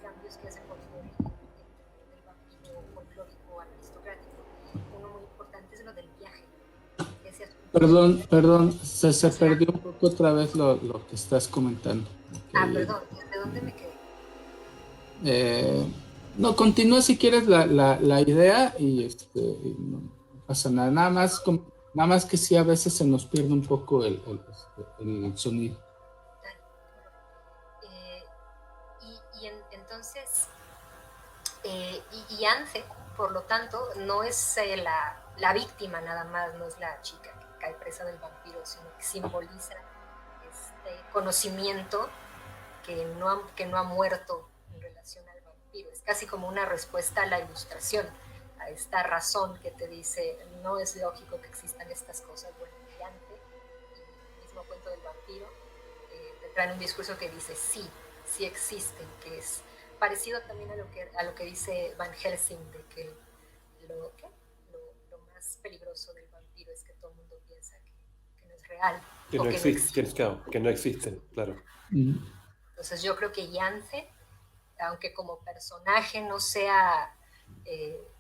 cambios que hace Polidori entre el vampiro folclórico al aristocrático, uno muy importante es lo del viaje. Perdón, se perdió un poco otra vez lo que estás comentando. Perdón, ¿de dónde me quedé? No, continúa si quieres la idea y no pasa nada. Nada más que sí a veces se nos pierde un poco el sonido. Eh, entonces, y Ance, por lo tanto, no es la víctima nada más, no es la chica que cae presa del vampiro, sino que simboliza este conocimiento que no ha muerto en relación al vampiro. Es casi como una respuesta a la ilustración, a esta razón que te dice, no es lógico que existan estas cosas. Bueno, brillante, y el mismo cuento del vampiro, te traen un discurso que dice, sí, sí existen, que es parecido también a lo que dice Van Helsing, de que lo más peligroso del vampiro es que todo el mundo piensa que no es real. Que no existe, que no existen, claro. Entonces yo creo que Yance, aunque como personaje no sea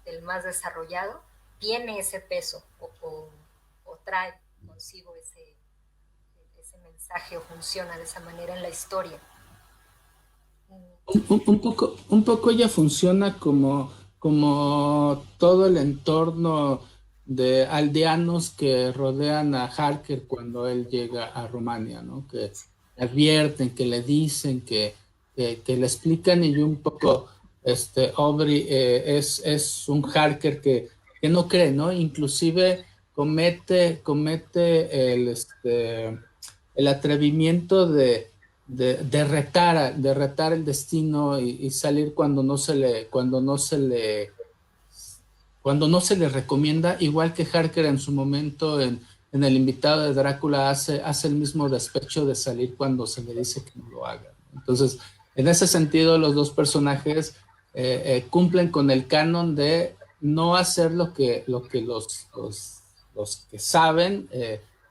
el más desarrollado, tiene ese peso o trae consigo ese mensaje o funciona de esa manera en la historia. Un poco ella funciona como todo el entorno de aldeanos que rodean a Harker cuando él llega a Rumania, ¿no? Que le advierten, que le dicen, que le explican y un poco, Aubrey es un Harker que no cree, ¿no? Inclusive comete el atrevimiento de retar el destino y salir cuando no se le recomienda, igual que Harker en su momento en El invitado de Drácula hace el mismo despecho de salir cuando se le dice que no lo haga. Entonces, en ese sentido, los dos personajes cumplen con el canon de no hacer lo que los que saben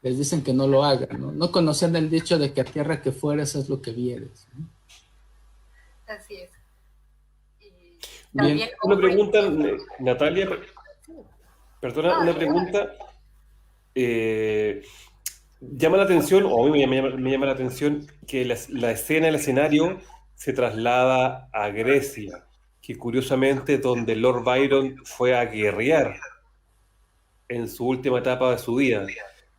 les dicen que no lo hagan, ¿no? No conocían el dicho de que a tierra que fueres es lo que vieres, ¿no? Así es. Bien, una pregunta, Natalia, perdona, una pregunta. Llama la atención, o a mí me llama la atención, que la escena, el escenario se traslada a Grecia, que curiosamente donde Lord Byron fue a guerrear en su última etapa de su vida.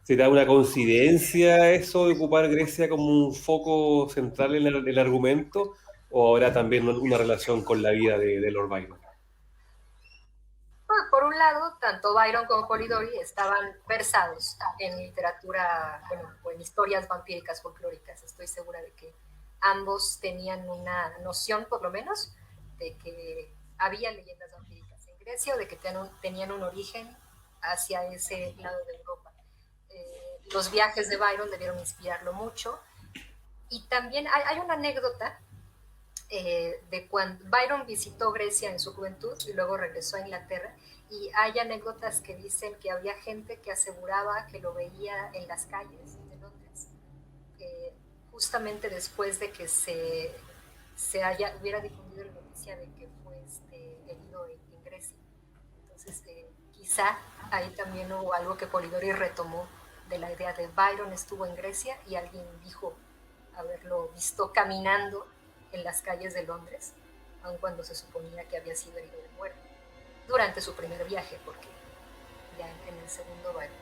¿Será una coincidencia eso de ocupar Grecia como un foco central en el argumento? ¿O habrá también una relación con la vida de Lord Byron? Por un lado, tanto Byron como Polidori estaban versados en literatura, bueno, o en historias vampíricas folclóricas. Estoy segura de que ambos tenían una noción, por lo menos, de que había leyendas vampíricas en Grecia o de que tenían un origen hacia ese lado de Europa. Los viajes de Byron debieron inspirarlo mucho. Y también hay una anécdota de cuando Byron visitó Grecia en su juventud y luego regresó a Inglaterra, y hay anécdotas que dicen que había gente que aseguraba que lo veía en las calles de Londres, justamente después de que hubiera difundido la noticia de que fue herido en Grecia. Entonces quizá ahí también hubo algo que Polidori retomó de la idea de Byron estuvo en Grecia y alguien dijo haberlo visto caminando en las calles de Londres, aun cuando se suponía que había sido herido de muerte, durante su primer viaje, porque ya en el segundo Byron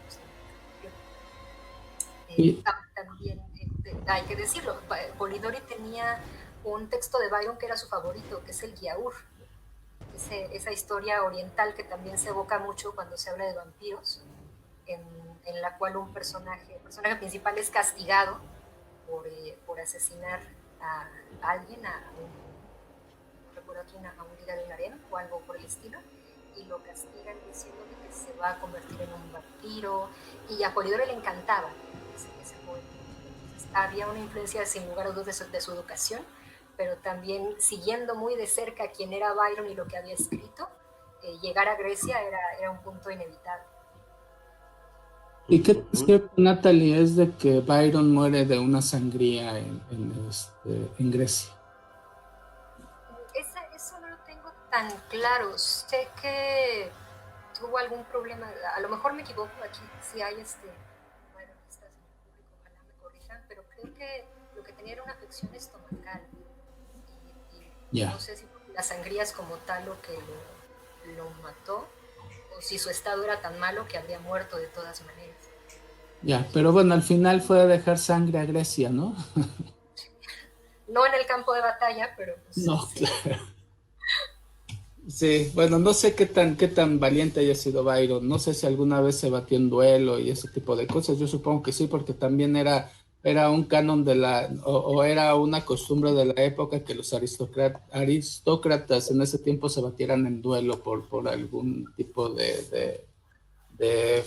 también hay que decirlo, Polidori tenía un texto de Byron que era su favorito, que es el Giaour, esa historia oriental que también se evoca mucho cuando se habla de vampiros, en la cual el personaje principal es castigado por asesinar a alguien, no recuerdo aquí, a un líder de un harén o algo por el estilo, y lo castigan diciéndole que se va a convertir en un vampiro, y a Polidori le encantaba ese poema. Entonces, había una influencia sin lugar a dudas de su educación, pero también siguiendo muy de cerca quién era Byron y lo que había escrito, llegar a Grecia era un punto inevitable. ¿Y qué es cierto, Natalie, es de que Byron muere de una sangría en Grecia? Eso no lo tengo tan claro. Sé que tuvo algún problema, a lo mejor me equivoco aquí, si hay bayronistas en el público, ojalá me corrijan, pero creo que lo que tenía era una afección estomacal. Ya. No sé si las sangrías como tal lo que lo mató, o si su estado era tan malo que habría muerto de todas maneras. Ya, pero bueno, al final fue a dejar sangre a Grecia, ¿no? No en el campo de batalla, pero pues, No, sí. claro. Sí, bueno, no sé qué tan valiente haya sido Byron. No sé si alguna vez se batió en duelo y ese tipo de cosas. Yo supongo que sí, porque también era un canon o era una costumbre de la época que los aristócratas en ese tiempo se batieran en duelo por algún tipo de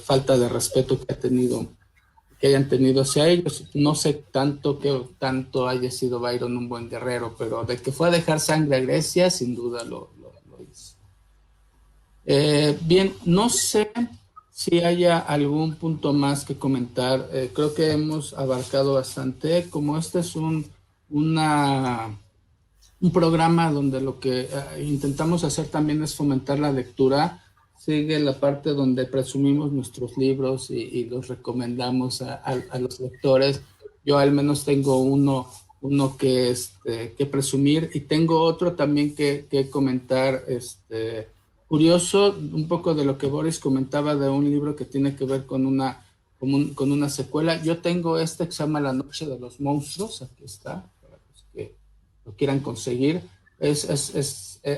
falta de respeto que hayan tenido hacia ellos. No sé qué tanto haya sido Byron un buen guerrero, pero de que fue a dejar sangre a Grecia, sin duda lo hizo. Bien, no sé si haya algún punto más que comentar. Creo que hemos abarcado bastante. Como este es un programa donde lo que intentamos hacer también es fomentar la lectura, sigue la parte donde presumimos nuestros libros y los recomendamos a los lectores. Yo al menos tengo uno que presumir, y tengo otro también que comentar, curioso, un poco de lo que Boris comentaba de un libro que tiene que ver con una secuela. Yo tengo este que se llama La Noche de los Monstruos, aquí está, para los que lo quieran conseguir.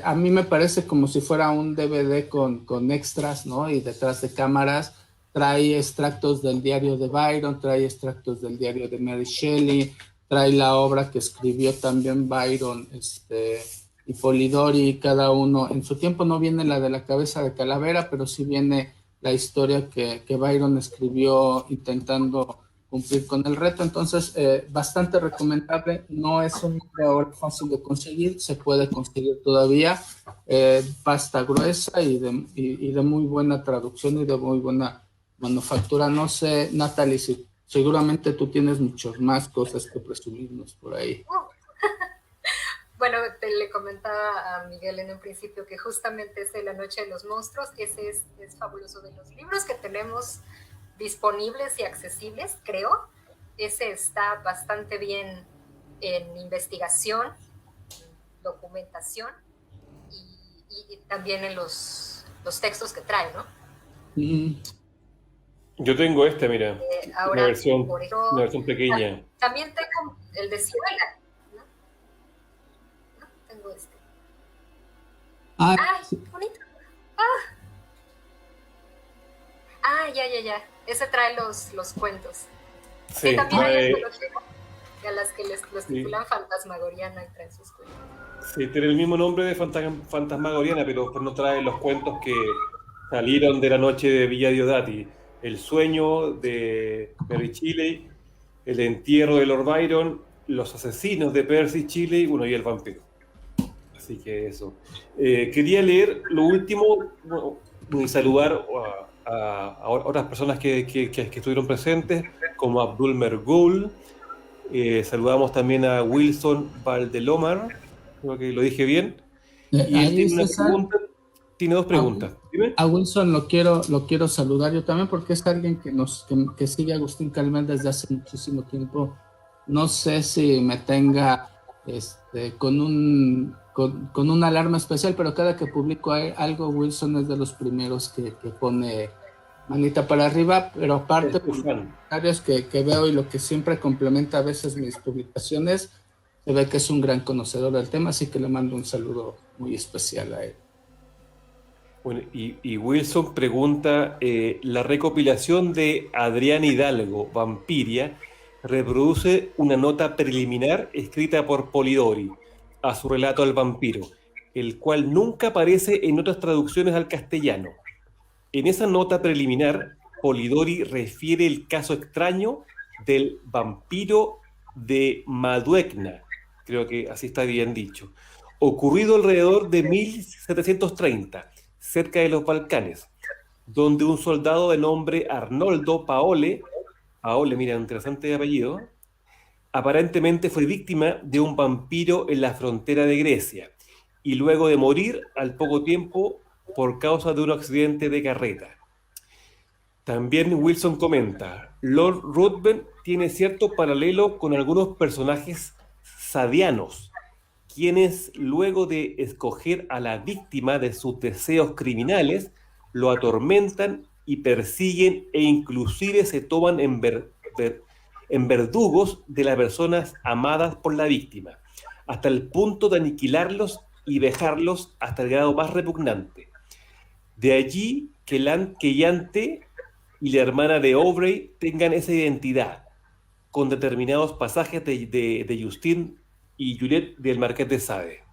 A mí me parece como si fuera un DVD con extras, ¿no? Y detrás de cámaras trae extractos del diario de Byron, trae extractos del diario de Mary Shelley, trae la obra que escribió también Byron, y Polidori. Cada uno en su tiempo. No viene la de la cabeza de calavera, pero sí viene la historia que Byron escribió intentando cumplir con el reto. Entonces, bastante recomendable. No es un libro ahora fácil de conseguir, se puede conseguir todavía. Pasta gruesa y de muy buena traducción y de muy buena manufactura. No sé, Natalie, si seguramente tú tienes muchas más cosas que presumirnos por ahí. Bueno, le comentaba a Miguel en un principio que justamente ese La Noche de los Monstruos, ese es fabuloso. De los libros que tenemos disponibles y accesibles, creo, ese está bastante bien en investigación, documentación y también en los textos que trae, ¿no? Yo tengo mira, Ahora, por eso, una versión pequeña. también tengo el de Ciruela, ¿no? ¿No? Tengo este. Ah, ¡Ay, qué bonito! Ya. Ese trae los cuentos. Sí, también hay trae, antologías a las que los titulan Fantasmagoriana y traen sus cuentos. sí, tiene el mismo nombre de Fantasmagoriana, pero no trae los cuentos que salieron de la noche de Villa Diodati. El sueño de Mary Shelley, el entierro de Lord Byron, los asesinos de Percy Shelley, y el vampiro. Así que eso. Quería leer lo último, y saludar a otras personas que estuvieron presentes, como Abdul Mergul. Saludamos también a Wilson Valdelomar, creo que lo dije bien. Y él ahí, tiene una César, pregunta, tiene dos preguntas. Dime. a Wilson lo quiero saludar yo también, porque es alguien que sigue a Agustín Calmel desde hace muchísimo tiempo. No sé si me tenga con una alarma especial, pero cada que publico algo, Wilson es de los primeros que pone manita para arriba. Pero aparte, por los comentarios que veo y lo que siempre complementa a veces mis publicaciones, se ve que es un gran conocedor del tema, así que le mando un saludo muy especial a él. Bueno, y Wilson pregunta, la recopilación de Adrián Hidalgo, Vampiria, reproduce una nota preliminar escrita por Polidori a su relato al vampiro, el cual nunca aparece en otras traducciones al castellano. En esa nota preliminar, Polidori refiere el caso extraño del vampiro de Maduecna, creo que así está bien dicho, ocurrido alrededor de 1730, cerca de los Balcanes, donde un soldado de nombre Arnoldo Paole, mira, un interesante apellido, aparentemente fue víctima de un vampiro en la frontera de Grecia, y luego de morir al poco tiempo por causa de un accidente de carreta. También Wilson comenta, Lord Ruthven tiene cierto paralelo con algunos personajes sadianos, quienes luego de escoger a la víctima de sus deseos criminales, lo atormentan y persiguen e inclusive se toman en verdugos de las personas amadas por la víctima, hasta el punto de aniquilarlos y vejarlos hasta el grado más repugnante. De allí que Yante y la hermana de Aubrey tengan esa identidad, con determinados pasajes de Justine y Juliette del Marqués de Sade.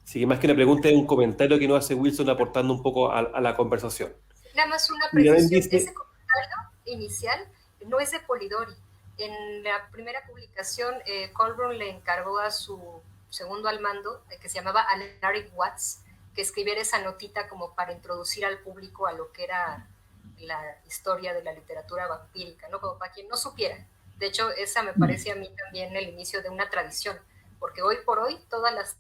Así que más que una pregunta es un comentario que nos hace Wilson aportando un poco a la conversación. Nada más una Y también precisión, dice, ese comentario inicial no es de Polidori. En la primera publicación, Colburn le encargó a su segundo al mando, que se llamaba Alaric Watts, que escribiera esa notita como para introducir al público a lo que era la historia de la literatura vampírica, ¿no? Como para quien no supiera. De hecho, esa me parece a mí también el inicio de una tradición, porque hoy por hoy todas las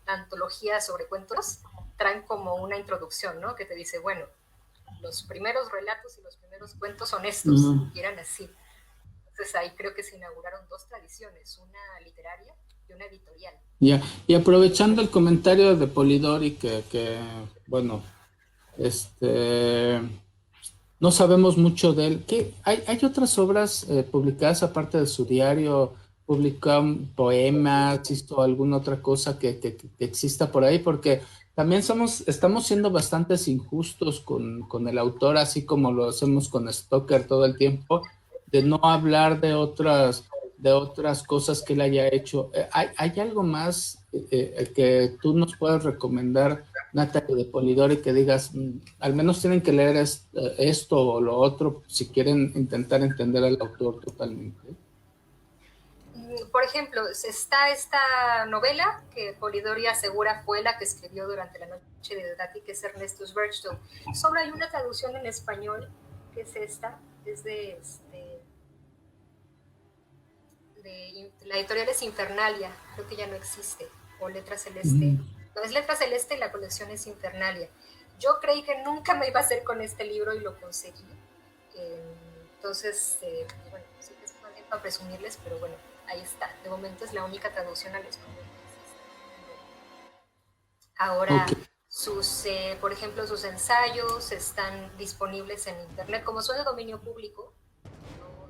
antologías sobre cuentos traen como una introducción, ¿no? Que te dice, bueno, los primeros relatos y los primeros cuentos son estos, y eran así. Entonces ahí creo que se inauguraron dos tradiciones, una literaria y una editorial. Ya, y aprovechando el comentario de Polidori que bueno, no sabemos mucho de él. ¿Hay otras obras publicadas aparte de su diario? ¿Publican poemas? ¿Hizo alguna otra cosa que exista por ahí? Porque también estamos siendo bastante injustos con el autor, así como lo hacemos con Stoker todo el tiempo, de no hablar de otras cosas que él haya hecho. ¿Hay algo más que tú nos puedas recomendar, Natalie, de Polidori, que digas, al menos tienen que leer esto o lo otro si quieren intentar entender al autor totalmente? Por ejemplo, está esta novela que Polidori asegura fue la que escribió durante la noche de Dati, que es Ernestus Bergstrom. Solo hay una traducción en español, que es esta, es de la editorial es Infernalia, creo que ya no existe, o Letra Celeste. No, es Letra Celeste y la colección es Infernalia. Yo creí que nunca me iba a hacer con este libro y lo conseguí. Entonces, bueno, sí que es más bien para presumirles, pero bueno, ahí está. De momento es la única traducción al español que existe. Ahora, por ejemplo, sus ensayos están disponibles en internet. Como son de dominio público,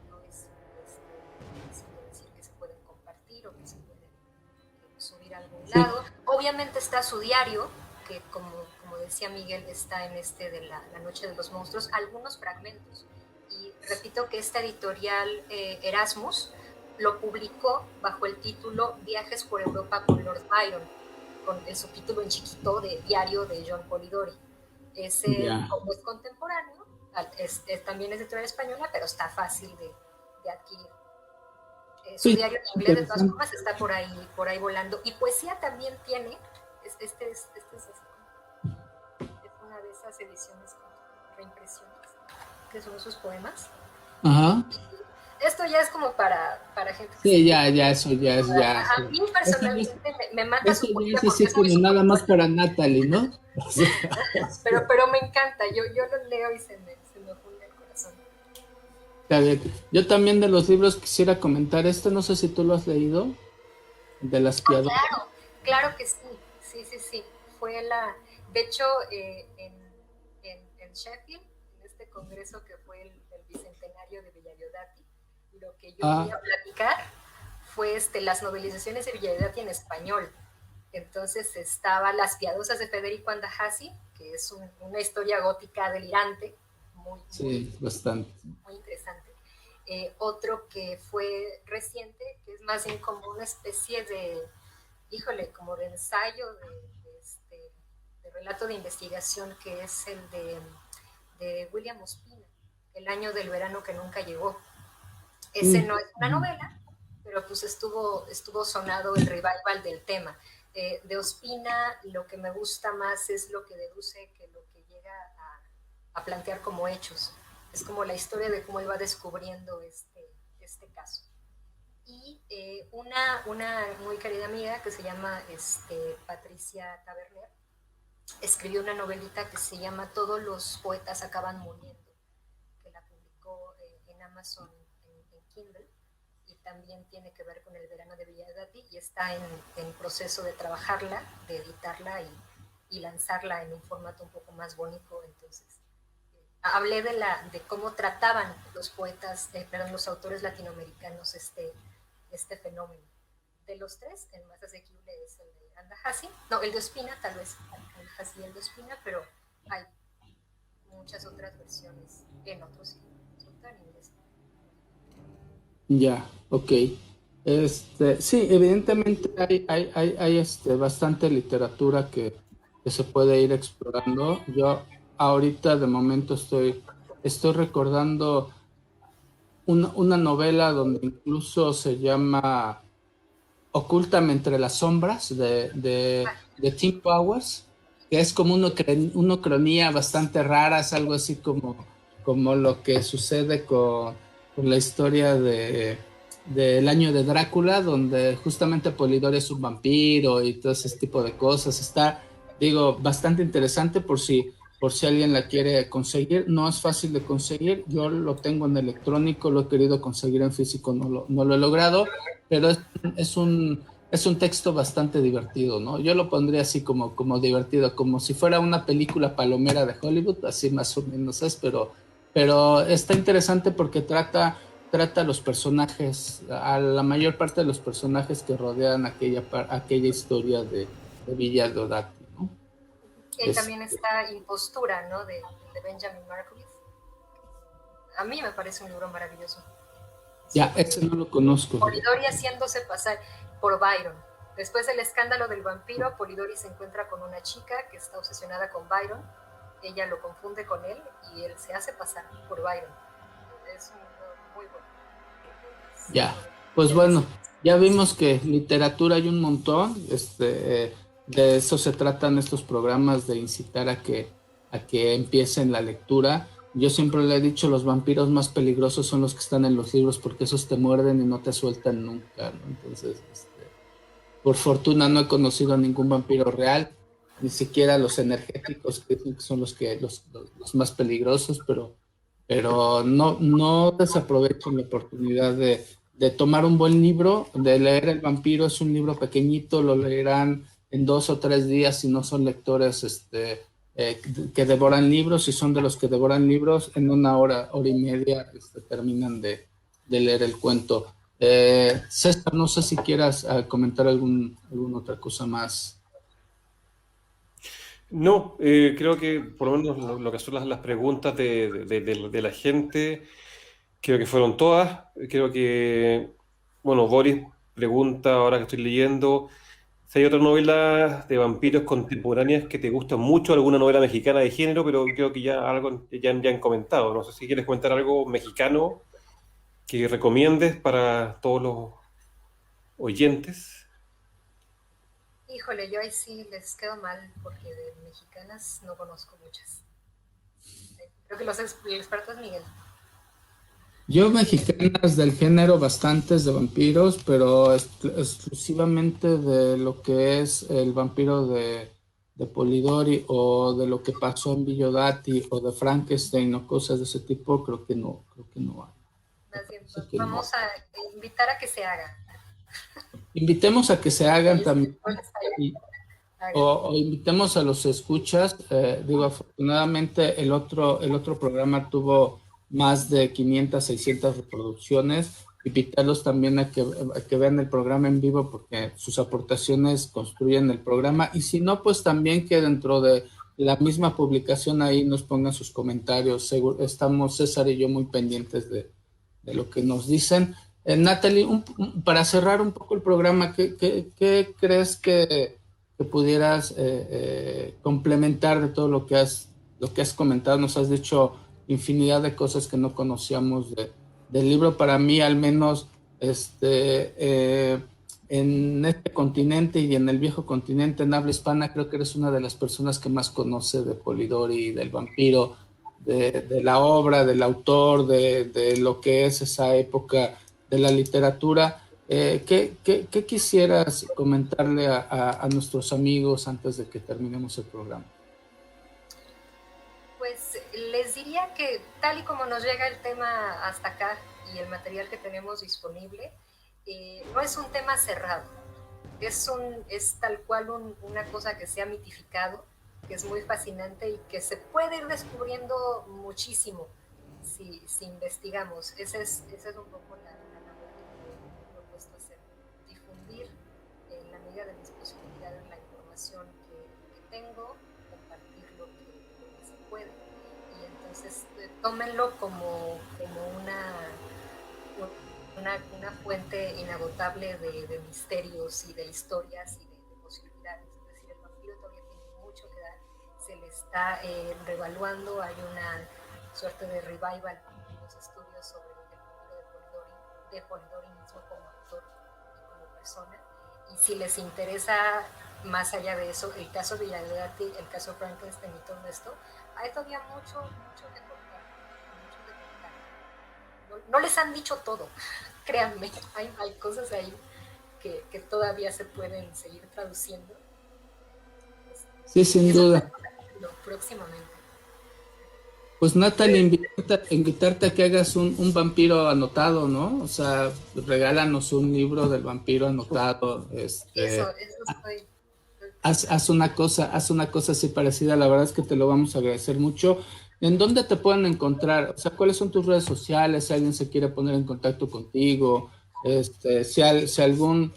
no es decir que se pueden compartir o que se pueden subir a algún lado. Obviamente está su diario, que como decía Miguel, está en de la Noche de los Monstruos, algunos fragmentos. Y repito que esta editorial Erasmus lo publicó bajo el título Viajes por Europa con Lord Byron, con el subtítulo en chiquito de Diario de John Polidori. Como es contemporáneo, también es editorial española, pero está fácil de adquirir. Su diario en inglés, de todas formas, está por ahí volando. Y poesía también tiene, es una de esas ediciones con reimpresiones, que son sus poemas. Ajá. Esto ya es como para gente que sí, eso ya es ya. A mí personalmente me mata su poesía porque es como nada más para Natalie, ¿no? pero me encanta, yo lo leo y se me funde el corazón. Yo también de los libros quisiera comentar no sé si tú lo has leído, de las piadosas. Claro que sí. Fue de hecho, en Sheffield, en este congreso que fue el bicentenario de Villadiodati, lo que yo voy a platicar fue las novelizaciones de Villadiodati en español. Entonces estaba Las piadosas de Federico Andahasi, que es una historia gótica delirante, bastante. Muy interesante. Otro que fue reciente, que es más bien como una especie de, como de ensayo, de relato de investigación, que es el de William Ospina, El año del verano que nunca llegó. Ese no es una novela, pero pues estuvo sonado el revival del tema. De Ospina, lo que me gusta más es lo que deduce que lo que llega a plantear como hechos. Es como la historia de cómo él va descubriendo este caso. Y una muy querida amiga que se llama Patricia Taberner escribió una novelita que se llama Todos los poetas acaban muriendo, que la publicó en Amazon en Kindle, y también tiene que ver con el verano de Villagatti, y está en proceso de trabajarla, de editarla y lanzarla en un formato un poco más bonito. Entonces, hablé de cómo trataban los poetas, los autores latinoamericanos este fenómeno. De los tres, el más asequible es el de Andahasi, no, el de Ospina, tal vez Andahasi y el de Ospina, pero hay muchas otras versiones en otros idiomas, sobre todo en inglés. Ya, ok. Sí, evidentemente hay bastante literatura que se puede ir explorando. Yo ahorita de momento estoy recordando una novela donde incluso se llama Ocúltame entre las sombras de Tim Powers, que es como una ucronía bastante rara, es algo así como lo que sucede con la historia del año de Drácula, donde justamente Polidori es un vampiro y todo ese tipo de cosas. Está, digo, bastante interesante por si alguien la quiere conseguir. No es fácil de conseguir, yo lo tengo en electrónico, lo he querido conseguir en físico, no lo he logrado, pero es un texto bastante divertido, ¿no? Yo lo pondría así como divertido, como si fuera una película palomera de Hollywood, así más o menos es, pero está interesante porque trata a los personajes, a la mayor parte de los personajes que rodean aquella historia de Villa Diodati, ¿no? También está Impostura, ¿no? De Benjamin Margulis. A mí me parece un libro maravilloso. Ya, ese no lo conozco. Polidori haciéndose pasar por Byron. Después del escándalo del vampiro, Polidori se encuentra con una chica que está obsesionada con Byron. Ella lo confunde con él y él se hace pasar por Byron. Es un libro muy bueno. Ya, pues bueno, ya vimos que literatura hay un montón. De eso se tratan estos programas, de incitar a que empiecen la lectura. Yo siempre le he dicho, los vampiros más peligrosos son los que están en los libros, porque esos te muerden y no te sueltan nunca, ¿no? Entonces, por fortuna no he conocido a ningún vampiro real, ni siquiera los energéticos, que son los más peligrosos, pero no desaprovechen la oportunidad de tomar un buen libro, de leer El vampiro. Es un libro pequeñito, lo leerán en 2 o 3 días si no son lectores que devoran libros. Si son de los que devoran libros, en 1 hora y media terminan de leer el cuento. César, no sé si quieras comentar alguna otra cosa más. No, creo que por lo menos lo que son las preguntas de la gente, creo que fueron todas. Creo que, bueno, Boris pregunta, ahora que estoy leyendo, si hay otra novela de vampiros contemporáneas que te gustan mucho, alguna novela mexicana de género, pero creo que ya algo ya han comentado. No sé si quieres comentar algo mexicano que recomiendes para todos los oyentes. Híjole, yo ahí sí les quedo mal, porque de mexicanas no conozco muchas. Creo que el experto es Miguel. Yo mexicanas del género bastantes de vampiros, pero exclusivamente de lo que es el vampiro de Polidori, o de lo que pasó en Villodati, o de Frankenstein, o cosas de ese tipo, creo que no hay. Vamos a invitar a que se haga. Invitemos a que se hagan también, o invitemos a los escuchas. Digo, afortunadamente el otro programa tuvo más de 500, 600 reproducciones. Invitarlos también a que vean el programa en vivo, porque sus aportaciones construyen el programa, y si no, pues también que dentro de la misma publicación ahí nos pongan sus comentarios. Estamos César y yo muy pendientes de lo que nos dicen. Natalie, para cerrar un poco el programa, ¿qué crees que pudieras complementar de todo lo que has comentado? Nos has dicho infinidad de cosas que no conocíamos del libro. Para mí, al menos, en este continente y en el viejo continente, en habla hispana, creo que eres una de las personas que más conoce de Polidori, del vampiro, de la obra, del autor, de lo que es esa época de la literatura. ¿Qué quisieras comentarle a nuestros amigos antes de que terminemos el programa? Pues Les diría que tal y como nos llega el tema hasta acá y el material que tenemos disponible, no es un tema cerrado, es tal cual una cosa que se ha mitificado, que es muy fascinante y que se puede ir descubriendo muchísimo si investigamos. Esa es un poco la labor que me he propuesto hacer, difundir en la medida de mis posibilidades la información que tengo, compartir lo que se puede, y entonces tómenlo como una fuente inagotable de misterios y de historias y de posibilidades. Es decir, el vampiro todavía tiene mucho que dar, se le está revaluando, hay una suerte de revival en los estudios sobre el vampiro de Polidori mismo como autor y como persona. Y si les interesa más allá de eso, el caso de Villagrati, el caso Frankenstein y todo esto, hay todavía mucho que contar, mucho que contar. No les han dicho todo, créanme, hay cosas ahí que todavía se pueden seguir traduciendo. Sí, sin duda. Próximamente. Pues Natalie, invitarte a que hagas un vampiro anotado, ¿no? O sea, regálanos un libro del vampiro anotado. Eso estoy. Haz una cosa así parecida, la verdad es que te lo vamos a agradecer mucho. ¿En dónde te pueden encontrar? O sea, ¿cuáles son tus redes sociales? Si alguien se quiere poner en contacto contigo, si algún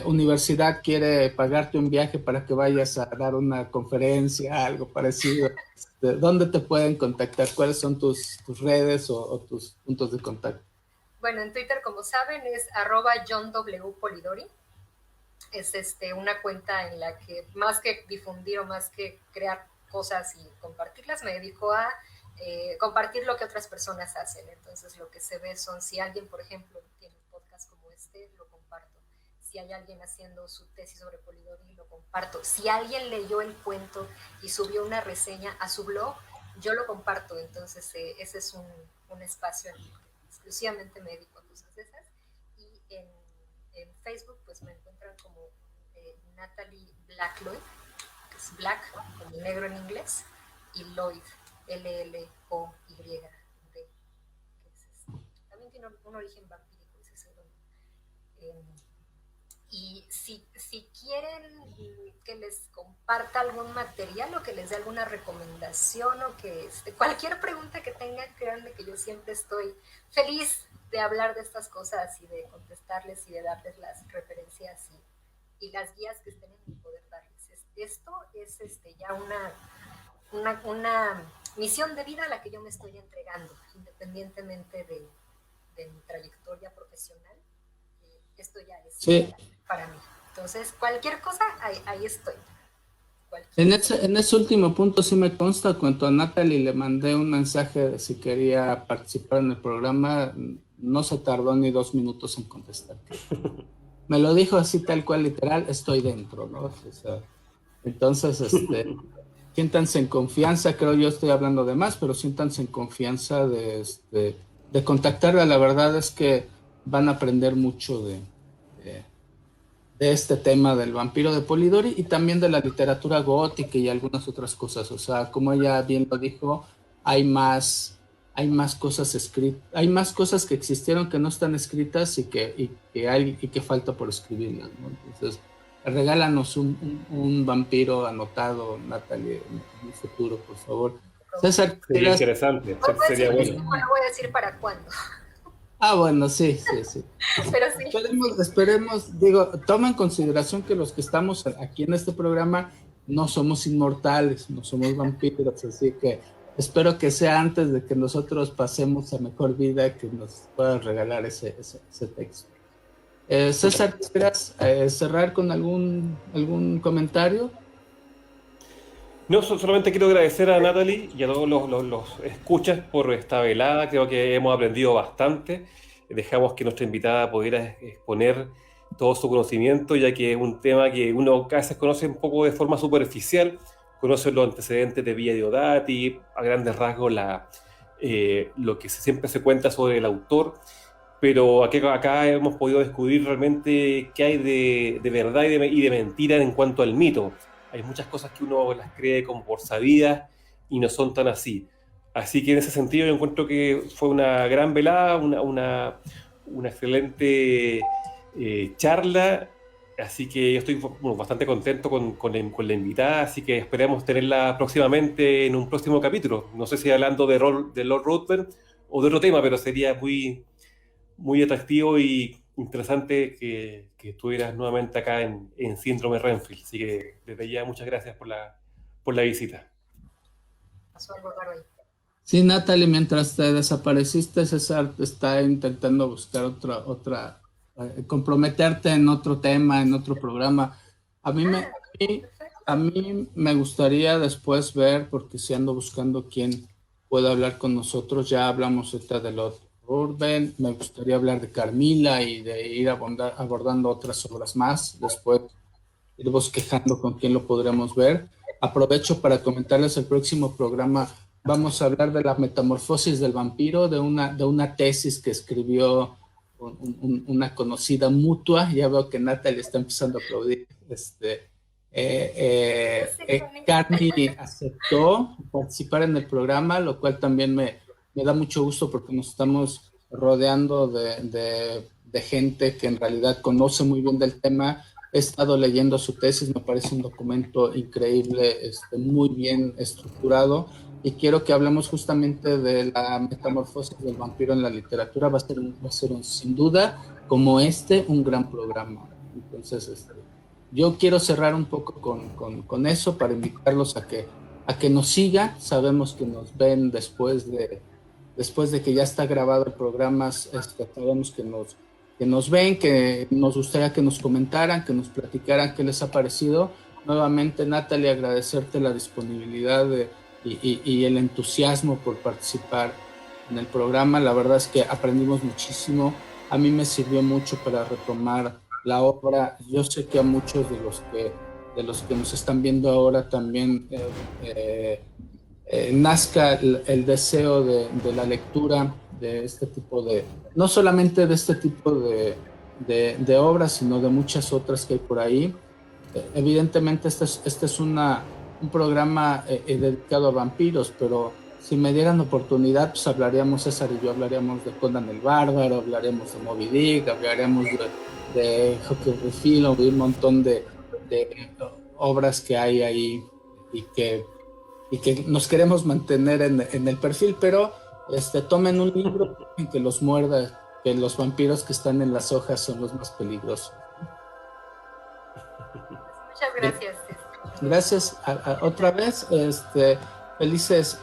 universidad quiere pagarte un viaje para que vayas a dar una conferencia, algo parecido, ¿dónde te pueden contactar? ¿Cuáles son tus redes o tus puntos de contacto? Bueno, en Twitter, como saben, es @JohnWPolidori. Es una cuenta en la que más que difundir o más que crear cosas y compartirlas, me dedico a compartir lo que otras personas hacen. Entonces lo que se ve son, si alguien, por ejemplo, tiene un podcast como este, lo comparto. Si hay alguien haciendo su tesis sobre Polidori, lo comparto. Si alguien leyó el cuento y subió una reseña a su blog, yo lo comparto. Entonces ese es un espacio en el que exclusivamente me dedico a cosas de esas. Y en Facebook pues me encuentran como Natalie Black-Lloyd, que es Black como negro en inglés, y Lloyd, Lloyd, que también tiene un origen vampírico, ese seudónimo. Y si quieren que les comparta algún material o que les dé alguna recomendación o que cualquier pregunta que tengan, créanme que yo siempre estoy feliz de hablar de estas cosas y de contestarles y de darles las referencias y las guías que estén en mi poder darles. Esto es ya una misión de vida a la que yo me estoy entregando, independientemente de mi trayectoria profesional. Esto ya es para mí. Entonces, cualquier cosa, ahí estoy. En ese último punto sí me consta, cuando a Natalie le mandé un mensaje de si quería participar en el programa, no se tardó ni 2 minutos en contestar. Me lo dijo así tal cual, literal, estoy dentro, ¿no? O sea, entonces, siéntanse en confianza, creo yo estoy hablando de más, pero siéntanse en confianza de contactarla. La verdad es que van a aprender mucho de este tema del vampiro de Polidori y también de la literatura gótica y algunas otras cosas. O sea, como ella bien lo dijo, hay más cosas escritas, hay más cosas que existieron que no están escritas y que falta por escribirlas, ¿no? Entonces, regálanos un vampiro anotado, Natalie, en el futuro, por favor. César, sería interesante, sería bueno. No voy a decir para cuándo. Bueno, sí. Pero sí. Esperemos, digo, toma en consideración que los que estamos aquí en este programa no somos inmortales, no somos vampiros, así que espero que sea antes de que nosotros pasemos a mejor vida, que nos puedas regalar ese texto. César, ¿quieres cerrar con algún comentario? No, solamente quiero agradecer a Natalie y a todos los escuchas por esta velada. Creo que hemos aprendido bastante. Dejamos que nuestra invitada pudiera exponer todo su conocimiento, ya que es un tema que uno a veces conoce un poco de forma superficial, conoce los antecedentes de Villa Diodati, a grandes rasgos lo que siempre se cuenta sobre el autor, pero acá hemos podido descubrir realmente qué hay de verdad y de mentira en cuanto al mito. Hay muchas cosas que uno las cree como por sabidas y no son tan así. Así que en ese sentido yo encuentro que fue una gran velada, una excelente charla, así que yo estoy bueno, bastante contento con la invitada, así que esperemos tenerla próximamente en un próximo capítulo. No sé si hablando de Lord Ruthven o de otro tema, pero sería muy atractivo y interesante que estuvieras nuevamente acá en Síndrome Renfield. Así que desde ya muchas gracias por la visita. Pasó algo raro ahí. Sí, Natalie, mientras te desapareciste, César está intentando buscar comprometerte en otro tema, en otro programa. A mí me, a mí me gustaría después ver, porque si ando buscando quién pueda hablar con nosotros, ya hablamos ahorita de Lord Ruthven, me gustaría hablar de Carmila y de ir abordando otras obras más, después ir bosquejando con quién lo podremos ver. Aprovecho para comentarles el próximo programa. Vamos a hablar de la metamorfosis del vampiro, de una tesis que escribió una conocida mutua. Ya veo que Natalie está empezando a aplaudir. Carmi aceptó participar en el programa, lo cual también me da mucho gusto porque nos estamos rodeando de gente que en realidad conoce muy bien del tema. He estado leyendo su tesis, me parece un documento increíble, muy bien estructurado, y quiero que hablemos justamente de la metamorfosis del vampiro en la literatura. Va a ser sin duda, como un gran programa. Entonces, yo quiero cerrar un poco con eso para invitarlos a que nos sigan. Sabemos que nos ven después de que ya está grabado el programa. Sabemos que nos ven, que nos gustaría que nos comentaran, que nos platicaran qué les ha parecido. Nuevamente, Natalie, agradecerte la disponibilidad y el entusiasmo por participar en el programa. La verdad es que aprendimos muchísimo. A mí me sirvió mucho para retomar la obra. Yo sé que a muchos de los que nos están viendo ahora también nazca el deseo de la lectura de este tipo no solamente de este tipo de obras, sino de muchas otras que hay por ahí. Evidentemente este es un programa dedicado a vampiros, pero si me dieran oportunidad, pues hablaríamos, César y yo hablaríamos de Conan el Bárbaro, hablaríamos de Moby Dick, hablaríamos de Huckleberry Finn, o de un montón de obras que hay ahí y que nos queremos mantener en el perfil, pero tomen un libro en que los muerda, que los vampiros que están en las hojas son los más peligrosos. Muchas gracias. Gracias otra vez, felices,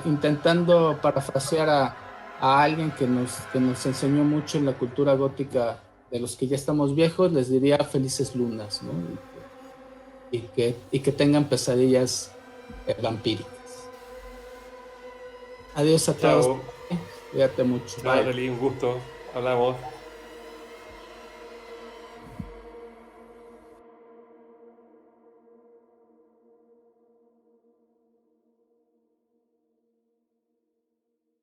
intentando parafrasear a alguien que nos enseñó mucho en la cultura gótica, de los que ya estamos viejos, les diría felices lunas, ¿no? Y que tengan pesadillas vampíricas. Adiós a todos. Chao. Cuídate mucho. Chao, Lali, un gusto. Hablamos.